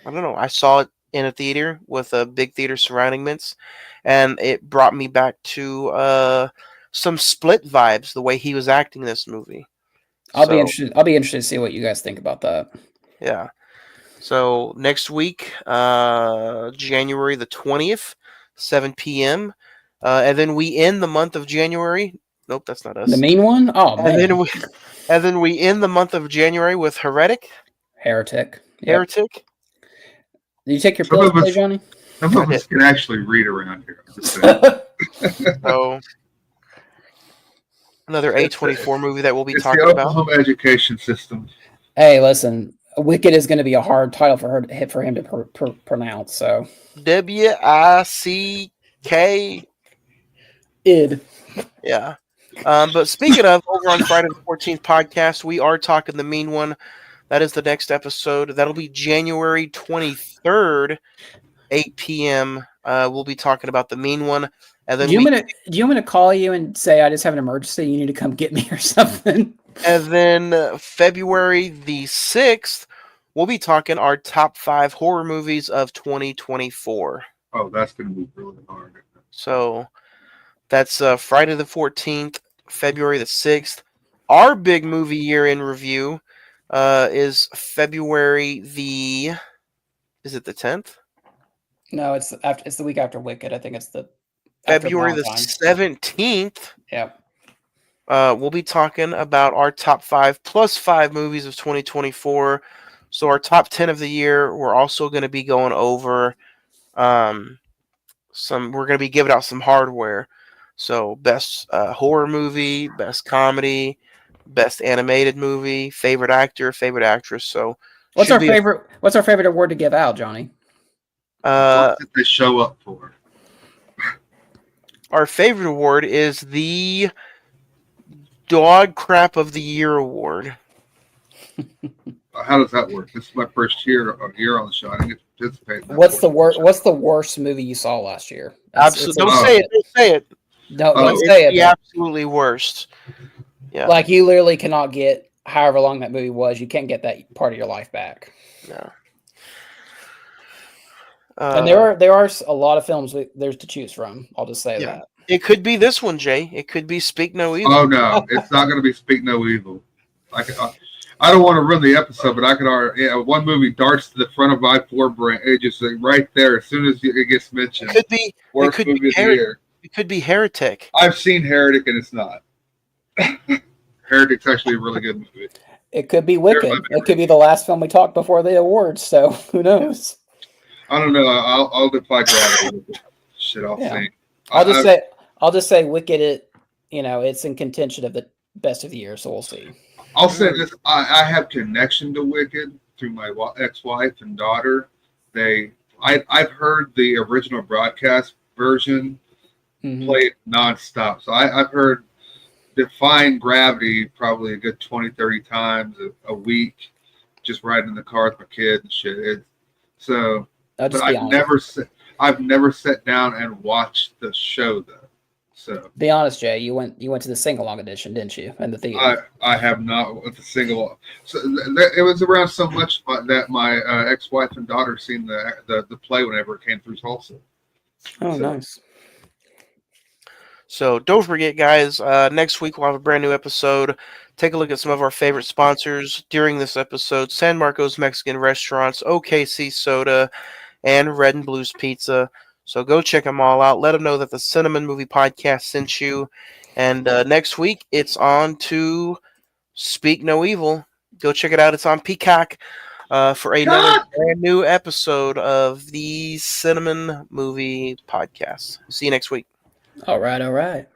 I don't know, I saw it in a theater with a big theater surrounding mints, and it brought me back to some Split vibes, the way he was acting in this movie. I'll be interested to see what you guys think about that. Yeah. So next week, January the 20th, 7 p.m. And then we end the month of January. Nope, that's not us. The main one? Oh, man. And then we end the month of January with Heretic. Yep. Heretic. Did you take your pills today, Johnny? Some of us can actually read around here. So, another A24 movie that we'll be talking about. It's the Oklahoma education system. Hey, listen, Wicked is going to be a hard title for him to pronounce. So, W-I-C-K. Id. Yeah. But speaking of, over on Friday the 14th podcast, we are talking The Mean One. That is the next episode. That'll be January 23rd, 8 p.m. We'll be talking about The Mean One. And then do you want me to call you and say I just have an emergency? You need to come get me or something? And then February the 6th, we'll be talking our top 5 horror movies of 2024. Oh, that's going to be really hard. So that's Friday the 14th, February the 6th. Our big movie year in review is February the... Is it the 10th? No, it's the week after Wicked. I think it's the... February the 17th. Yeah. We'll be talking about our top 5 plus 5 movies of 2024. So our top 10 of the year, we're also going to be going over we're going to be giving out some hardware. So best horror movie, best comedy, best animated movie, favorite actor, favorite actress. So what's our favorite award to give out, Johnny? What did they show up for? our favorite award is the Dog Crap of the Year award. How does that work? This is my first year on the show. I didn't get to participate. In that What's the portion. worst? What's the worst movie you saw last year? Absolutely. Don't say it. Don't say it. Don't It's say it. the though. absolutely worst. Yeah. Like you literally cannot get however long that movie was. You can't get that part of your life back. No. And there are a lot of films there's to choose from. I'll just say Yeah. that. It could be this one, Jay. It could be Speak No Evil. Oh no, it's not going to be Speak No Evil. I don't want to ruin the episode, but I could already. Yeah, one movie darts to the front of my brain. It just right there as soon as it gets mentioned. It could be. Worst movie of the year. It could be Heretic. I've seen Heretic and it's not. Heretic's actually a really good movie. It could be Wicked. It could be the last film we talked before the awards. So who knows? I don't know. I'll defy gravity. Shit, I'll see. I'll just say Wicked. It's in contention of the best of the year. So we'll see. I'll say this: I have connection to Wicked through my ex-wife and daughter. I've heard the original broadcast version played nonstop. So I've heard Defying Gravity probably a good 20, 30 times a week, just riding in the car with my kids and shit. But I've never sat down and watched the show though. So be honest, Jay, you went to the sing-along edition, didn't you? In the theater. I have not with the single. So it was around so much that my ex-wife and daughter seen the play whenever it came through Tulsa. Oh, nice. So don't forget, guys. Next week we'll have a brand new episode. Take a look at some of our favorite sponsors during this episode: San Marcos Mexican Restaurants, OKC Soda, and Red and Blues Pizza. So go check them all out. Let them know that the Cine-Men Movie Podcast sent you. And next week, it's on to Speak No Evil. Go check it out. It's on Peacock for another brand new episode of the Cine-Men Movie Podcast. See you next week. All right.